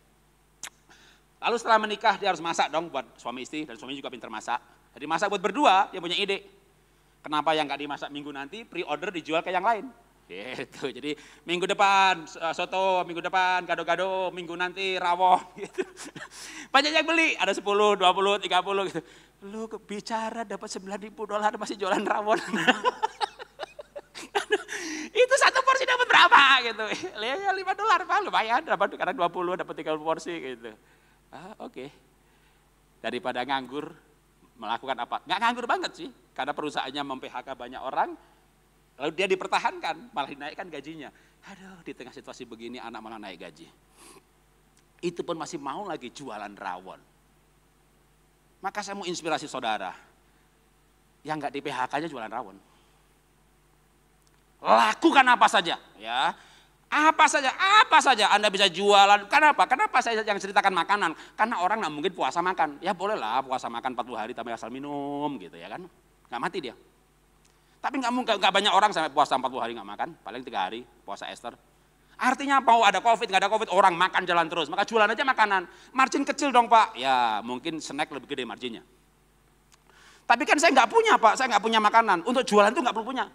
Lalu setelah menikah dia harus masak dong buat suami istri, dan suami juga pintar masak. Jadi masak buat berdua, dia punya ide. Kenapa yang nggak dimasak minggu nanti, pre-order dijual ke yang lain. Gitu. Jadi minggu depan soto, minggu depan gado-gado, minggu nanti rawon gitu. Banyak yang beli, ada 10, 20, 30 gitu. Lu bicara dapat $9.000 masih jualan rawon. Itu satu porsi dapat berapa gitu. Ya $5 Pak, lumayan dapat karena 20 dapat 30 porsi gitu. Oke. Daripada nganggur melakukan apa? Nggak nganggur banget sih, karena perusahaannya mem-PHK banyak orang. Lalu dia dipertahankan, malah dinaikkan gajinya. Aduh, di tengah situasi begini anak malah naik gaji. Itu pun masih mau lagi jualan rawon. Maka saya mau inspirasi saudara. Yang nggak di PHK-nya jualan rawon. Lakukan apa saja. Ya, Apa saja Anda bisa jualan. Kenapa? Kenapa saya yang ceritakan makanan? Karena orang nggak mungkin puasa makan. Ya bolehlah puasa makan 40 hari tapi asal minum gitu ya kan. Nggak mati dia. Tapi nggak banyak orang sampai puasa 40 hari nggak makan. Paling 3 hari puasa Esther. Artinya mau ada COVID, nggak ada COVID, orang makan jalan terus. Maka jualan aja makanan. Margin kecil dong Pak. Ya mungkin snack lebih gede marginnya. Tapi kan saya nggak punya Pak, saya nggak punya makanan. Untuk jualan tuh nggak perlu punya.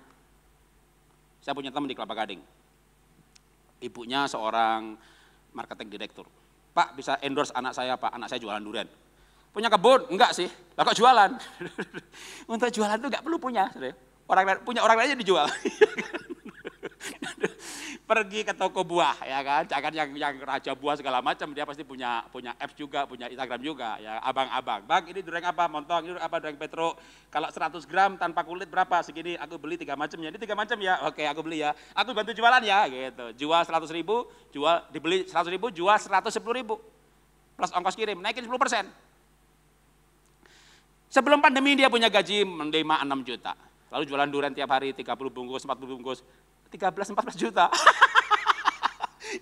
Saya punya teman di Kelapa Gading. Ibunya seorang marketing direktur. Pak bisa endorse anak saya Pak, anak saya jualan durian. Punya kebun? Enggak sih, lah kok jualan? Untuk jualan itu enggak perlu punya. Punya orang lain aja dijual. Pergi ke toko buah ya kan, jangan yang raja buah segala macam, dia pasti punya apps juga, punya Instagram juga ya, abang-abang. Bang ini durian apa? Montong, ini apa durian Petro. Kalau 100 gram tanpa kulit berapa? Segini, aku beli 3 macam ya. Ini 3 macam ya. Oke, aku beli ya. Aku bantu jualan ya gitu. Jual 100.000, dibeli 100.000, jual 110.000. Plus ongkos kirim, naikin 10%. Sebelum pandemi dia punya gaji 5-6 juta. Lalu jualan durian tiap hari 30 bungkus, 40 bungkus. 13-14 juta.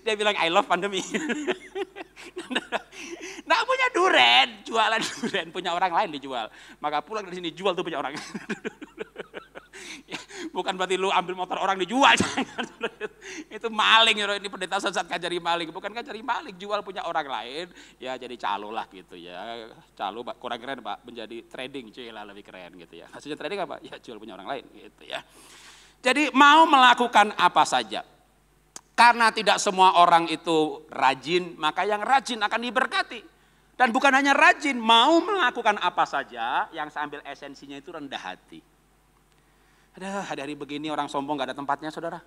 Dia bilang I love pandemi. Nggak punya durian, jualan durian punya orang lain dijual. Maka pulang dari sini jual tuh punya orang. Bukan berarti lu ambil motor orang dijual. Itu maling, ini pendeta sesat ngajari maling. Bukan ngajari maling, jual punya orang lain. Ya jadi calo lah gitu ya. Calo kurang keren Pak, menjadi trading lah lebih keren gitu ya. Hasilnya trading apa? Ya jual punya orang lain gitu ya. Jadi mau melakukan apa saja. Karena tidak semua orang itu rajin, maka yang rajin akan diberkati. Dan bukan hanya rajin, mau melakukan apa saja yang sambil esensinya itu rendah hati. Ada hari begini orang sombong gak ada tempatnya saudara.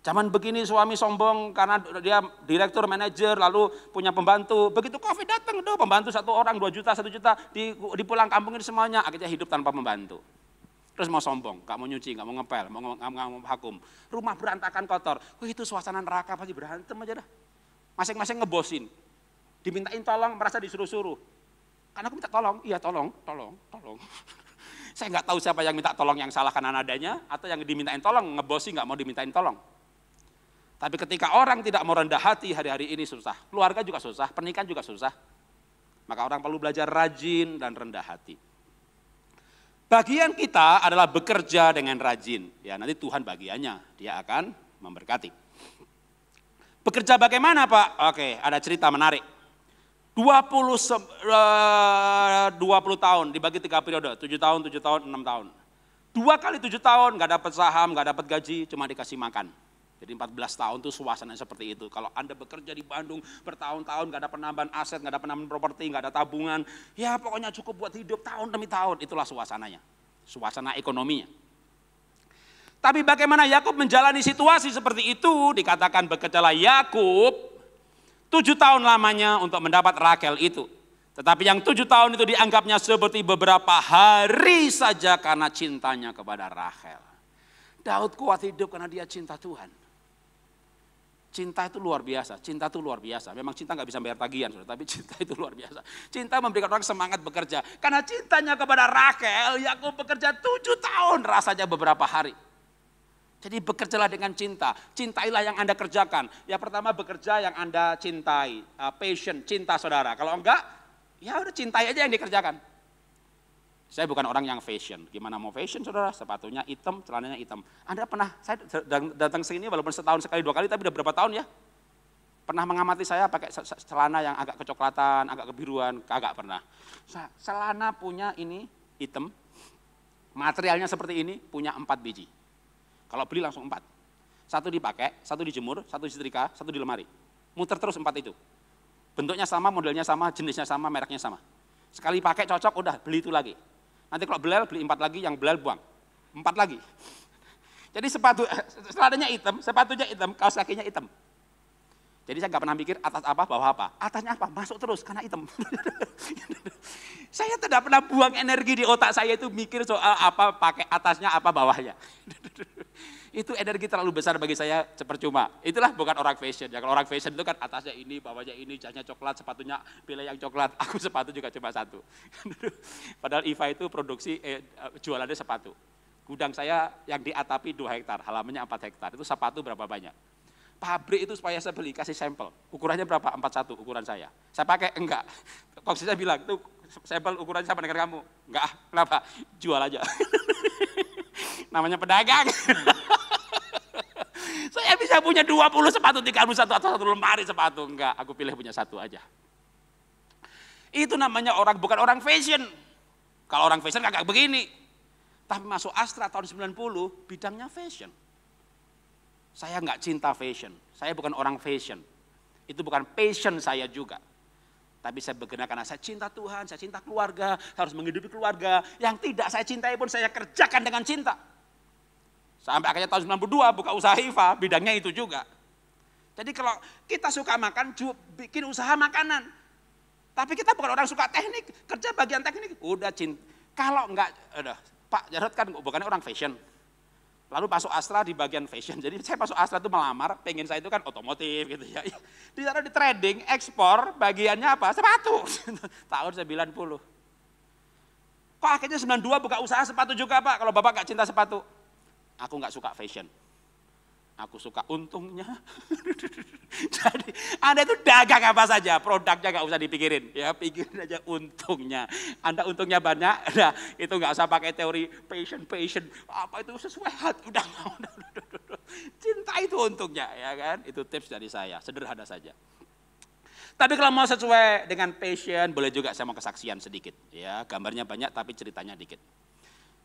Zaman begini suami sombong karena dia direktur, manajer, lalu punya pembantu. Begitu COVID datang, pembantu 1 orang, 2 juta, 1 juta, di pulang kampungin semuanya. Akhirnya hidup tanpa pembantu. Terus mau sombong, gak mau nyuci, gak mau ngepel, mau vakum. Rumah berantakan kotor. Itu suasana neraka pasti berantem aja dah. Masing-masing ngebosin. Dimintain tolong, merasa disuruh-suruh. Karena aku minta tolong, iya tolong. Saya nggak tahu siapa yang minta tolong yang salah karena nadanya, atau yang dimintain tolong, ngebosi nggak mau dimintain tolong. Tapi ketika orang tidak mau rendah hati hari-hari ini susah. Keluarga juga susah, pernikahan juga susah. Maka orang perlu belajar rajin dan rendah hati. Bagian kita adalah bekerja dengan rajin. Ya nanti Tuhan bagiannya, dia akan memberkati. Bekerja bagaimana Pak? Oke, ada cerita menarik. 20 tahun dibagi 3 periode, 7 tahun, 6 tahun. 2 kali 7 tahun gak dapat saham, gak dapat gaji, cuma dikasih makan. Jadi 14 tahun tuh suasana seperti itu. Kalau Anda bekerja di Bandung bertahun-tahun gak ada penambahan aset, gak ada penambahan properti, gak ada tabungan. Ya pokoknya cukup buat hidup tahun demi tahun. Itulah suasananya, suasana ekonominya. Tapi bagaimana Yakub menjalani situasi seperti itu? Dikatakan bekerjalah Yakub 7 tahun lamanya untuk mendapat Rakel itu. Tetapi yang 7 tahun itu dianggapnya seperti beberapa hari saja karena cintanya kepada Rakel. Daud kuat hidup karena dia cinta Tuhan. Cinta itu luar biasa, cinta itu luar biasa. Memang cinta nggak bisa bayar tagihan, saudara, tapi cinta itu luar biasa. Cinta memberikan orang semangat bekerja. Karena cintanya kepada Rakel, Yakub bekerja 7 tahun rasanya beberapa hari. Jadi bekerjalah dengan cinta, cintailah yang Anda kerjakan. Ya pertama bekerja yang Anda cintai, passion, cinta saudara. Kalau enggak, ya udah cintai aja yang dikerjakan. Saya bukan orang yang fashion. Gimana mau fashion saudara? Sepatunya hitam, celananya hitam. Anda pernah, saya datang sini walaupun setahun sekali 2 kali, tapi udah berapa tahun ya? Pernah mengamati saya pakai celana yang agak kecoklatan, agak kebiruan? Kagak pernah. Celana punya ini hitam, materialnya seperti ini, punya 4 biji. Kalau beli langsung 4. 1 dipakai, 1 dijemur, 1 disetrika, 1 di lemari. Muter terus 4 itu. Bentuknya sama, modelnya sama, jenisnya sama, mereknya sama. Sekali pakai cocok, udah beli itu lagi. Nanti kalau belel, beli 4 lagi, yang belel buang. 4 lagi. Jadi celananya hitam, sepatunya hitam, kaos kakinya hitam. Jadi saya nggak pernah mikir atas apa, bawah apa. Atasnya apa, masuk terus karena hitam. Saya tidak pernah buang energi di otak saya itu mikir soal apa, pakai atasnya apa, bawahnya. Itu energi terlalu besar bagi saya, percuma. Itulah bukan orang fashion. Ya kalau orang fashion itu kan atasnya ini, bawahnya ini, jasnya coklat, sepatunya pilih yang coklat. Aku sepatu juga cuma 1. Padahal IFA itu produksi jualannya sepatu. Gudang saya yang diatapi 2 hektar, halamannya 4 hektar. Itu sepatu berapa banyak? pabrik itu supaya saya beli, kasih sampel. Ukurannya berapa? 41 ukuran saya. Saya pakai? Enggak. Kok saya bilang, tuh sampel ukurannya sama dengan kamu. Enggak, kenapa? Jual aja. Namanya pedagang. Saya bisa punya 20 sepatu, 31 atau 1 lemari sepatu. Enggak, aku pilih punya 1 aja. Itu namanya bukan orang fashion. Kalau orang fashion kagak begini. Tapi masuk Astra tahun 90, bidangnya fashion. Saya enggak cinta fashion. Saya bukan orang fashion. Itu bukan passion saya juga. Tapi saya bergerak karena saya cinta Tuhan, saya cinta keluarga, harus menghidupi keluarga. Yang tidak saya cintai pun saya kerjakan dengan cinta. Sampai akhirnya tahun 92 buka usaha IFA, bidangnya itu juga. Jadi kalau kita suka makan, bikin usaha makanan. Tapi kita bukan orang suka teknik, kerja bagian teknik. Udah cinta. Kalau enggak, Pak Jarod kan bukan orang fashion. Lalu masuk Astra di bagian fashion. Jadi saya masuk Astra itu melamar, pengen saya itu kan otomotif gitu ya. Di sana di trading, ekspor, bagiannya apa? Sepatu. Tahun 90. Kok akhirnya 92 buka usaha sepatu juga Pak, kalau Bapak gak cinta sepatu? Aku gak suka fashion. Aku suka untungnya. Jadi Anda itu dagang apa saja, produknya gak usah dipikirin. Ya pikirin aja untungnya. Anda untungnya banyak, nah itu gak usah pakai teori passion. Apa itu sesuai hati, udah. Cinta itu untungnya, ya kan? Itu tips dari saya, sederhana saja. Tapi kalau mau sesuai dengan passion, boleh juga saya mau kesaksian sedikit. Ya, gambarnya banyak tapi ceritanya dikit.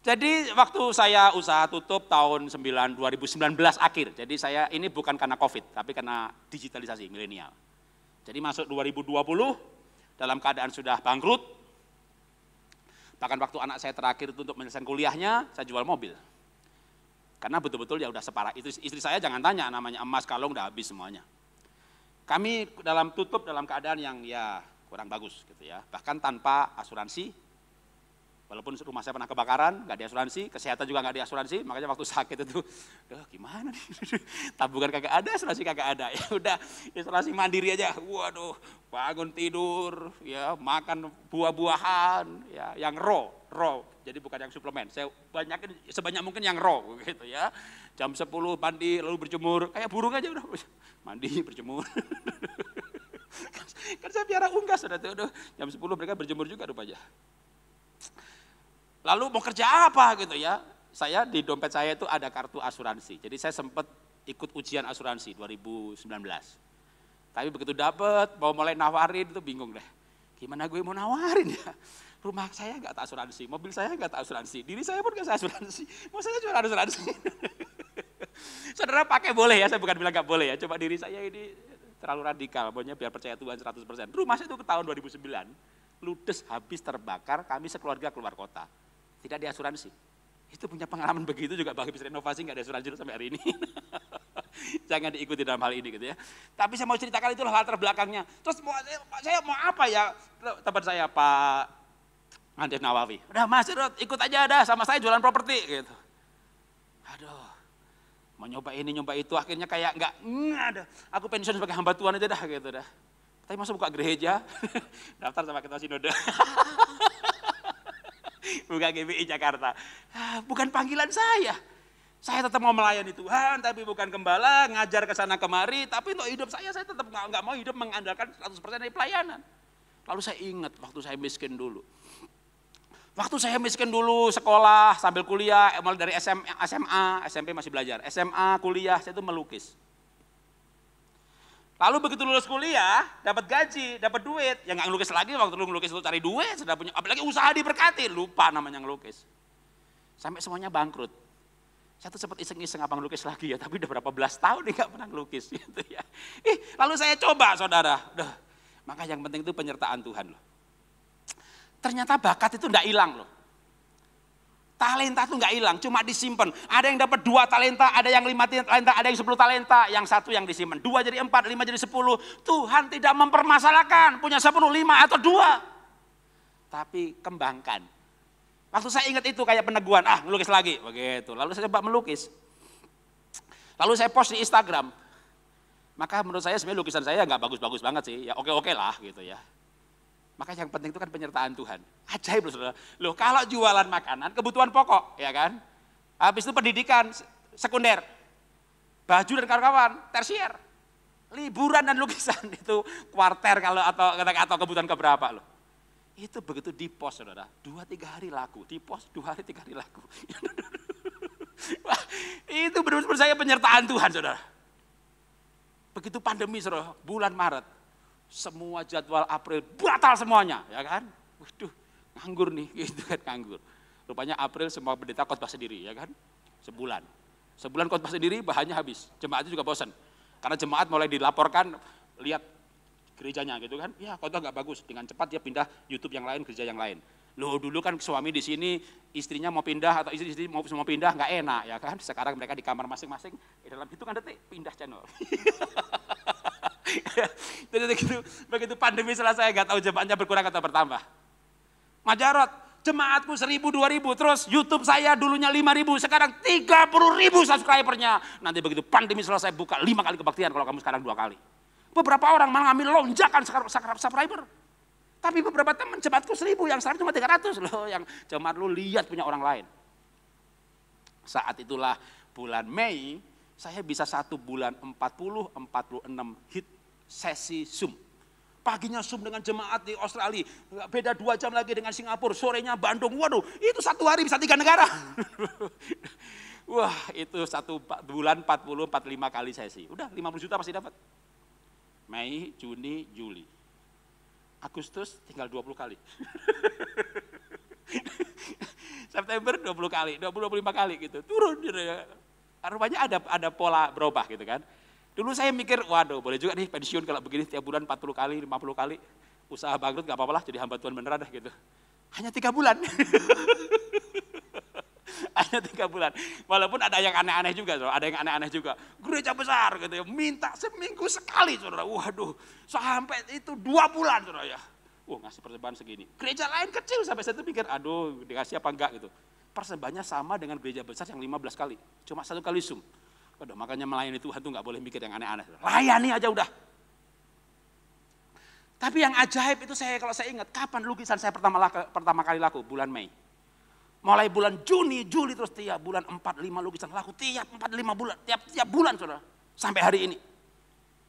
Jadi waktu saya usaha tutup tahun 2019 akhir. Jadi saya ini bukan karena COVID, tapi karena digitalisasi milenial. Jadi masuk 2020 dalam keadaan sudah bangkrut. Bahkan waktu anak saya terakhir itu untuk menyelesaikan kuliahnya, saya jual mobil. Karena betul-betul ya udah separah itu. Istri saya jangan tanya, namanya emas kalung udah habis semuanya. Kami tutup dalam keadaan yang ya kurang bagus gitu ya. Bahkan tanpa asuransi. Walaupun rumah saya pernah kebakaran, nggak diasuransi, kesehatan juga nggak diasuransi, makanya waktu sakit itu, gimana nih, tabungan kagak ada, asuransi kagak ada, ya udah asuransi mandiri aja, waduh, bangun tidur, ya makan buah-buahan, ya yang raw, jadi bukan yang suplemen, saya banyakin sebanyak mungkin yang raw, gitu ya, jam 10 mandi lalu berjemur, kayak burung aja udah, mandi berjemur. Kan saya piara unggas, udah jam 10 mereka berjemur juga rupanya. Lalu mau kerja apa gitu ya, saya di dompet saya itu ada kartu asuransi. Jadi saya sempat ikut ujian asuransi 2019. Tapi begitu dapet, mau mulai nawarin itu bingung deh. Gimana gue mau nawarin ya? Rumah saya nggak tak asuransi, mobil saya nggak tak asuransi, diri saya pun nggak saya asuransi. Mau saya jual asuransi. Saudara pakai boleh ya, saya bukan bilang nggak boleh ya. Coba diri saya ini terlalu radikal, maunya biar percaya Tuhan 100%. Rumah saya itu ke tahun 2009, ludes habis terbakar, kami sekeluarga keluar kota. Tidak diasuransi. Itu punya pengalaman begitu juga bagi bisnis renovasi nggak diasuransi sampai hari ini. Jangan diikuti dalam hal ini gitu ya. Tapi saya mau ceritakan itulah latar belakangnya. Terus saya mau apa ya, teman saya Pak Andef Nawawi. Udah Mas Rod, ikut aja dah sama saya jualan properti gitu. Aduh, mau nyoba ini nyoba itu akhirnya kayak nggak ada. Aku pensiun sebagai hamba Tuhan aja dah gitu dah. Tapi masa buka gereja, daftar sama ketua sinode. Bukan GBI Jakarta. Bukan panggilan saya. Saya tetap mau melayani Tuhan, tapi bukan gembala, ngajar ke sana kemari. Tapi untuk hidup saya tetap nggak mau hidup mengandalkan 100% dari pelayanan. Lalu saya ingat waktu saya miskin dulu. Waktu saya miskin dulu, sekolah, sambil kuliah, mulai dari SMA, SMP masih belajar. SMA, kuliah, saya itu melukis. Lalu begitu lulus kuliah, dapat gaji, dapat duit, ya nggak ngelukis lagi waktu lu ngelukis lu cari duit, sudah punya, apalagi usaha diberkati, lupa namanya ngelukis. Sampai semuanya bangkrut. Saya tuh sempat iseng-iseng apa ngelukis lagi ya, tapi udah berapa belas tahun nggak pernah ngelukis gitu ya. Lalu saya coba saudara, maka yang penting itu penyertaan Tuhan loh. Ternyata bakat itu nggak hilang loh. Talenta itu nggak hilang, cuma disimpan. Ada yang dapat 2 talenta, ada yang 5 talenta, ada yang 10 talenta, yang 1 yang disimpan. 2 jadi 4, 5 jadi 10. Tuhan tidak mempermasalahkan, punya 10, 5 atau 2. Tapi kembangkan. Waktu saya ingat itu kayak peneguhan, melukis lagi, begitu. Lalu saya coba melukis. Lalu saya post di Instagram. Maka menurut saya sebenarnya lukisan saya nggak bagus-bagus banget sih, ya oke-oke lah gitu ya. Maka yang penting itu kan penyertaan Tuhan. Ajaib loh saudara. Loh kalau jualan makanan kebutuhan pokok ya kan. Habis itu pendidikan sekunder. Baju dan kawan-kawan, tersier. Liburan dan lukisan itu kuarter atau kebutuhan keberapa loh. Itu begitu di-post saudara, 2-3 hari laku, di-post 2 hari 3 hari laku. Wah, itu benar-benar saya penyertaan Tuhan saudara. Begitu pandemi saudara, bulan Maret, semua jadwal April batal semuanya, ya kan? Waduh, nganggur nih, gitu kan nganggur. Rupanya April semua pendeta khotbah sendiri, ya kan? Sebulan khotbah sendiri, bahannya habis. Jemaatnya juga bosan. Karena jemaat mulai dilaporkan, lihat gerejanya gitu kan. Ya khotbah nggak bagus, dengan cepat dia pindah YouTube yang lain, gereja yang lain. Loh dulu kan suami di sini, istrinya mau pindah atau istri mau pindah nggak enak, ya kan? Sekarang mereka di kamar masing-masing, dalam hitungan detik pindah channel. Begitu pandemi selesai, nggak tahu jemaatnya berkurang atau bertambah. Majarot, jemaatku 1.000, 2.000, terus YouTube saya dulunya 5.000, sekarang 30.000 subscribernya. Nanti begitu pandemi selesai buka 5 kali kebaktian kalau kamu sekarang 2 kali. Beberapa orang malah ngambil lonjakan subscriber. Tapi beberapa teman jemaatku 1.000, yang sekarang cuma 300 loh, yang jemaat lu lihat punya orang lain. Saat itulah bulan Mei, saya bisa 1 bulan 46 hit sesi Zoom. Paginya Zoom dengan jemaat di Australia, beda 2 jam lagi dengan Singapura, sorenya Bandung, waduh itu 1 hari bisa 3 negara. Wah itu 1 bulan 45 kali sesi, udah 50 juta pasti dapat. Mei, Juni, Juli. Agustus tinggal 20 kali. September 20 kali, 25 kali gitu, turun. Rupanya ada pola berubah gitu kan. Dulu saya mikir, waduh boleh juga nih pensiun kalau begini tiap bulan 40 kali, 50 kali. Usaha bangkrut gak apa-apa lah, jadi hamba Tuhan beneran deh gitu. Hanya 3 bulan. Hanya 3 bulan. Walaupun ada yang aneh-aneh juga, ada yang aneh-aneh juga. Gereja besar gitu ya, minta seminggu sekali saudara. Waduh, sampai itu 2 bulan saudara ya. Ngasih persembahan segini. Gereja lain kecil sampai saya tuh pikir, aduh dikasih apa enggak gitu. Persembahannya sama dengan gereja besar yang 15 kali. Cuma 1 kali Zoom. Waduh, makanya melayani Tuhan tuh gak boleh mikir yang aneh-aneh. Layani aja udah. Tapi yang ajaib itu kalau saya ingat, kapan lukisan saya pertama kali laku? Bulan Mei. Mulai bulan Juni, Juli, terus tiap bulan 4-5 lukisan laku. Tiap 4-5 bulan, tiap bulan saudara. Sampai hari ini.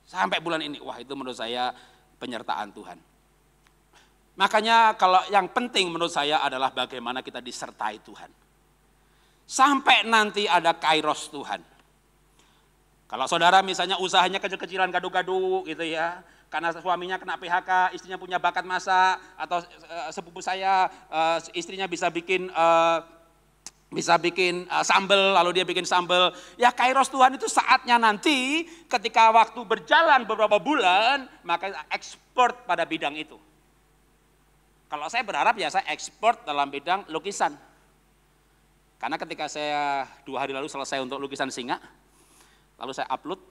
Sampai bulan ini. Wah itu menurut saya penyertaan Tuhan. Makanya kalau yang penting menurut saya adalah bagaimana kita disertai Tuhan. Sampai nanti ada kairos Tuhan. Kalau saudara misalnya usahanya kecil-kecilan gadu-gadu gitu ya, karena suaminya kena PHK, istrinya punya bakat masak, atau sepupu saya istrinya bisa bikin sambal, lalu dia bikin sambal. Ya kairos Tuhan itu saatnya nanti ketika waktu berjalan beberapa bulan, maka ekspor pada bidang itu. Kalau saya berharap ya saya ekspor dalam bidang lukisan. Karena ketika saya 2 hari lalu selesai untuk lukisan singa, lalu saya upload,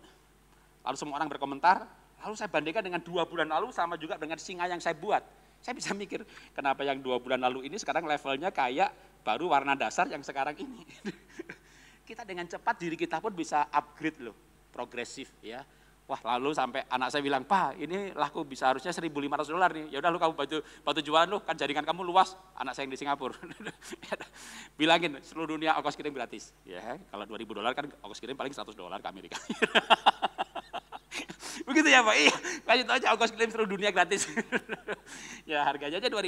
lalu semua orang berkomentar, lalu saya bandingkan dengan 2 bulan lalu sama juga dengan singa yang saya buat. Saya bisa mikir, kenapa yang 2 bulan lalu ini sekarang levelnya kayak baru warna dasar yang sekarang ini. Kita dengan cepat diri kita pun bisa upgrade loh, progresif ya. Wah lalu sampai anak saya bilang, Pak ini laku bisa harusnya $1.500 nih. Ya udah lu kamu batu jualan lu, kan jaringan kamu luas. Anak saya yang di Singapura. Bilangin seluruh dunia ongkos kirim gratis. Ya kalau $2.000 kan ongkos kirim paling $100 ke Amerika. Begitu ya Pak, iya kasih tahu aja ongkos kirim seluruh dunia gratis. Ya harganya aja $2.000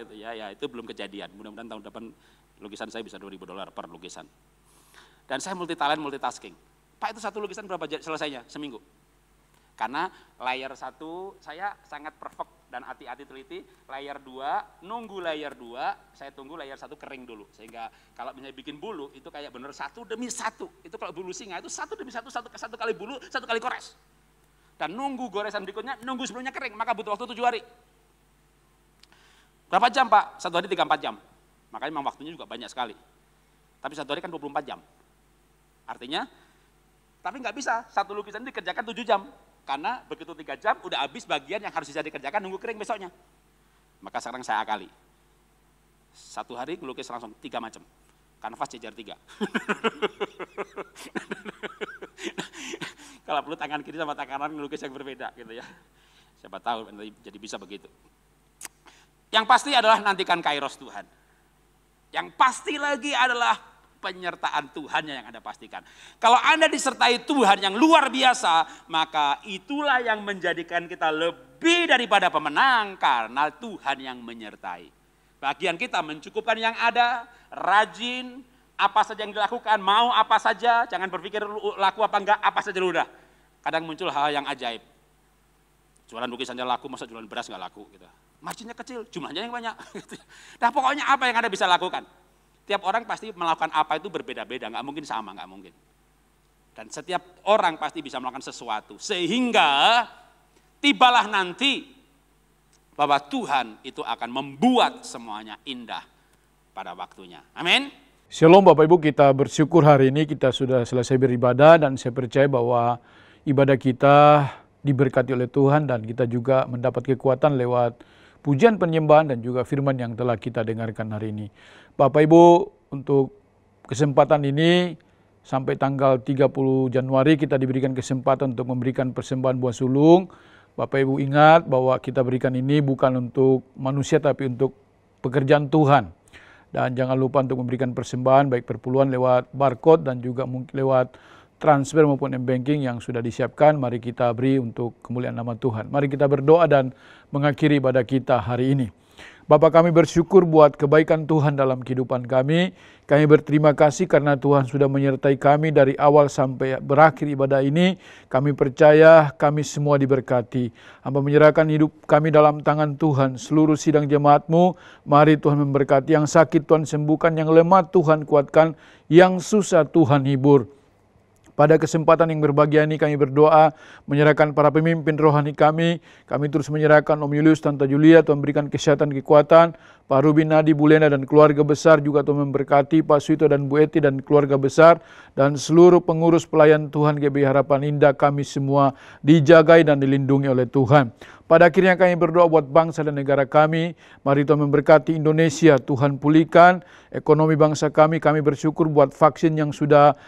gitu ya. Ya itu belum kejadian, mudah-mudahan tahun depan lukisan saya bisa $2.000 per lukisan. Dan saya multi talent, multitasking. Pak itu 1 lukisan berapa selesainya? Seminggu. Karena layer 1 saya sangat perfect dan hati-hati teliti, layer 2, nunggu layer 2, saya tunggu layer 1 kering dulu. Sehingga kalau misalnya bikin bulu itu kayak bener 1 demi 1. Itu kalau bulu singa itu 1 demi 1, satu kali bulu, 1 kali kores. Dan nunggu goresan berikutnya, nunggu sebelumnya kering, maka butuh waktu 7 hari. Berapa jam Pak? 1 hari 3-4 jam. Makanya memang waktunya juga banyak sekali. Tapi 1 hari kan 24 jam. Artinya, tapi nggak bisa, 1 lukisan dikerjakan 7 jam. Karena begitu 3 jam, udah habis bagian yang harus bisa dikerjakan, nunggu kering besoknya. Maka sekarang saya akali. 1 hari ngelukis langsung 3 macam. Kanvas jejar 3. Kalau perlu tangan kiri sama tangan kanan ngelukis yang berbeda gitu ya. Siapa tahu nanti jadi bisa begitu. Yang pasti adalah nantikan kairos Tuhan. Yang pasti lagi adalah penyertaan Tuhannya yang Anda pastikan. Kalau Anda disertai Tuhan yang luar biasa, maka itulah yang menjadikan kita lebih daripada pemenang karena Tuhan yang menyertai. Bagian kita mencukupkan yang ada, rajin, apa saja yang dilakukan, mau apa saja, jangan berpikir laku apa enggak, apa saja udah. Kadang muncul hal yang ajaib. Jualan lukisannya laku, masa jualan beras enggak laku gitu. Marginnya kecil, jumlahnya yang banyak. Nah pokoknya apa yang Anda bisa lakukan. Tiap orang pasti melakukan apa itu berbeda-beda, nggak mungkin sama, nggak mungkin. Dan setiap orang pasti bisa melakukan sesuatu. Sehingga tibalah nanti bahwa Tuhan itu akan membuat semuanya indah pada waktunya. Amin. Shalom Bapak Ibu, kita bersyukur hari ini kita sudah selesai beribadah dan saya percaya bahwa ibadah kita diberkati oleh Tuhan dan kita juga mendapat kekuatan lewat pujian penyembahan dan juga firman yang telah kita dengarkan hari ini. Bapak Ibu, untuk kesempatan ini sampai tanggal 30 Januari kita diberikan kesempatan untuk memberikan persembahan buah sulung. Bapak Ibu ingat bahwa kita berikan ini bukan untuk manusia tapi untuk pekerjaan Tuhan. Dan jangan lupa untuk memberikan persembahan baik perpuluhan lewat barcode dan juga mungkin lewat transfer maupun m-banking yang sudah disiapkan. Mari kita beri untuk kemuliaan nama Tuhan. Mari kita berdoa dan mengakhiri ibadah kita hari ini. Bapa, kami bersyukur buat kebaikan Tuhan dalam kehidupan kami. Kami berterima kasih karena Tuhan sudah menyertai kami dari awal sampai berakhir ibadah ini. Kami percaya kami semua diberkati. Hamba menyerahkan hidup kami dalam tangan Tuhan. Seluruh sidang jemaat-Mu, mari Tuhan memberkati. Yang sakit Tuhan sembuhkan, yang lemah Tuhan kuatkan, yang susah Tuhan hibur. Pada kesempatan yang berbahagia ini kami berdoa menyerahkan para pemimpin rohani kami. Kami terus menyerahkan Om Julius, Tante Julia, Tuhan berikan kesehatan, kekuatan. Pak Rubin, Nadi, Bu Lena dan keluarga besar juga Tuhan memberkati. Pak Suito dan Bu Eti dan keluarga besar. Dan seluruh pengurus pelayan Tuhan GBI Harapan Indah kami semua dijagai dan dilindungi oleh Tuhan. Pada akhirnya kami berdoa buat bangsa dan negara kami. Mari Tuhan memberkati Indonesia, Tuhan pulihkan ekonomi bangsa kami. Kami bersyukur buat vaksin yang sudah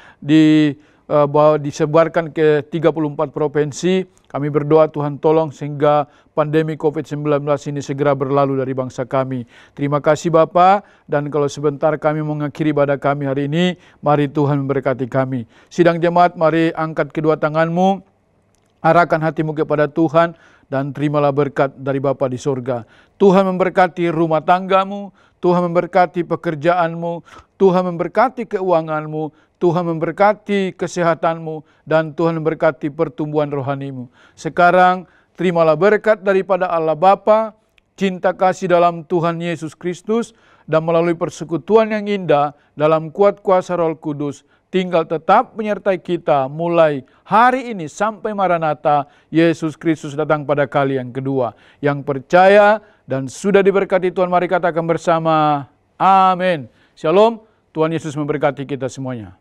disebarkan ke 34 provinsi. Kami berdoa Tuhan tolong sehingga pandemi COVID-19 ini segera berlalu dari bangsa kami. Terima kasih Bapa, dan kalau sebentar kami mengakhiri ibadah kami hari ini, mari Tuhan memberkati kami. Sidang jemaat, mari angkat kedua tanganmu, arahkan hatimu kepada Tuhan, dan terimalah berkat dari Bapa di surga. Tuhan memberkati rumah tanggamu, Tuhan memberkati pekerjaanmu, Tuhan memberkati keuanganmu, Tuhan memberkati kesehatanmu, dan Tuhan memberkati pertumbuhan rohanimu. Sekarang terimalah berkat daripada Allah Bapa, cinta kasih dalam Tuhan Yesus Kristus, dan melalui persekutuan yang indah dalam kuat kuasa Roh Kudus, tinggal tetap menyertai kita mulai hari ini sampai Maranatha, Yesus Kristus datang pada kali yang kedua. Yang percaya dan sudah diberkati Tuhan, mari katakan bersama, amin. Shalom, Tuhan Yesus memberkati kita semuanya.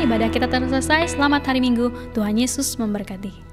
Ibadah kita telah selesai. Selamat hari Minggu. Tuhan Yesus memberkati.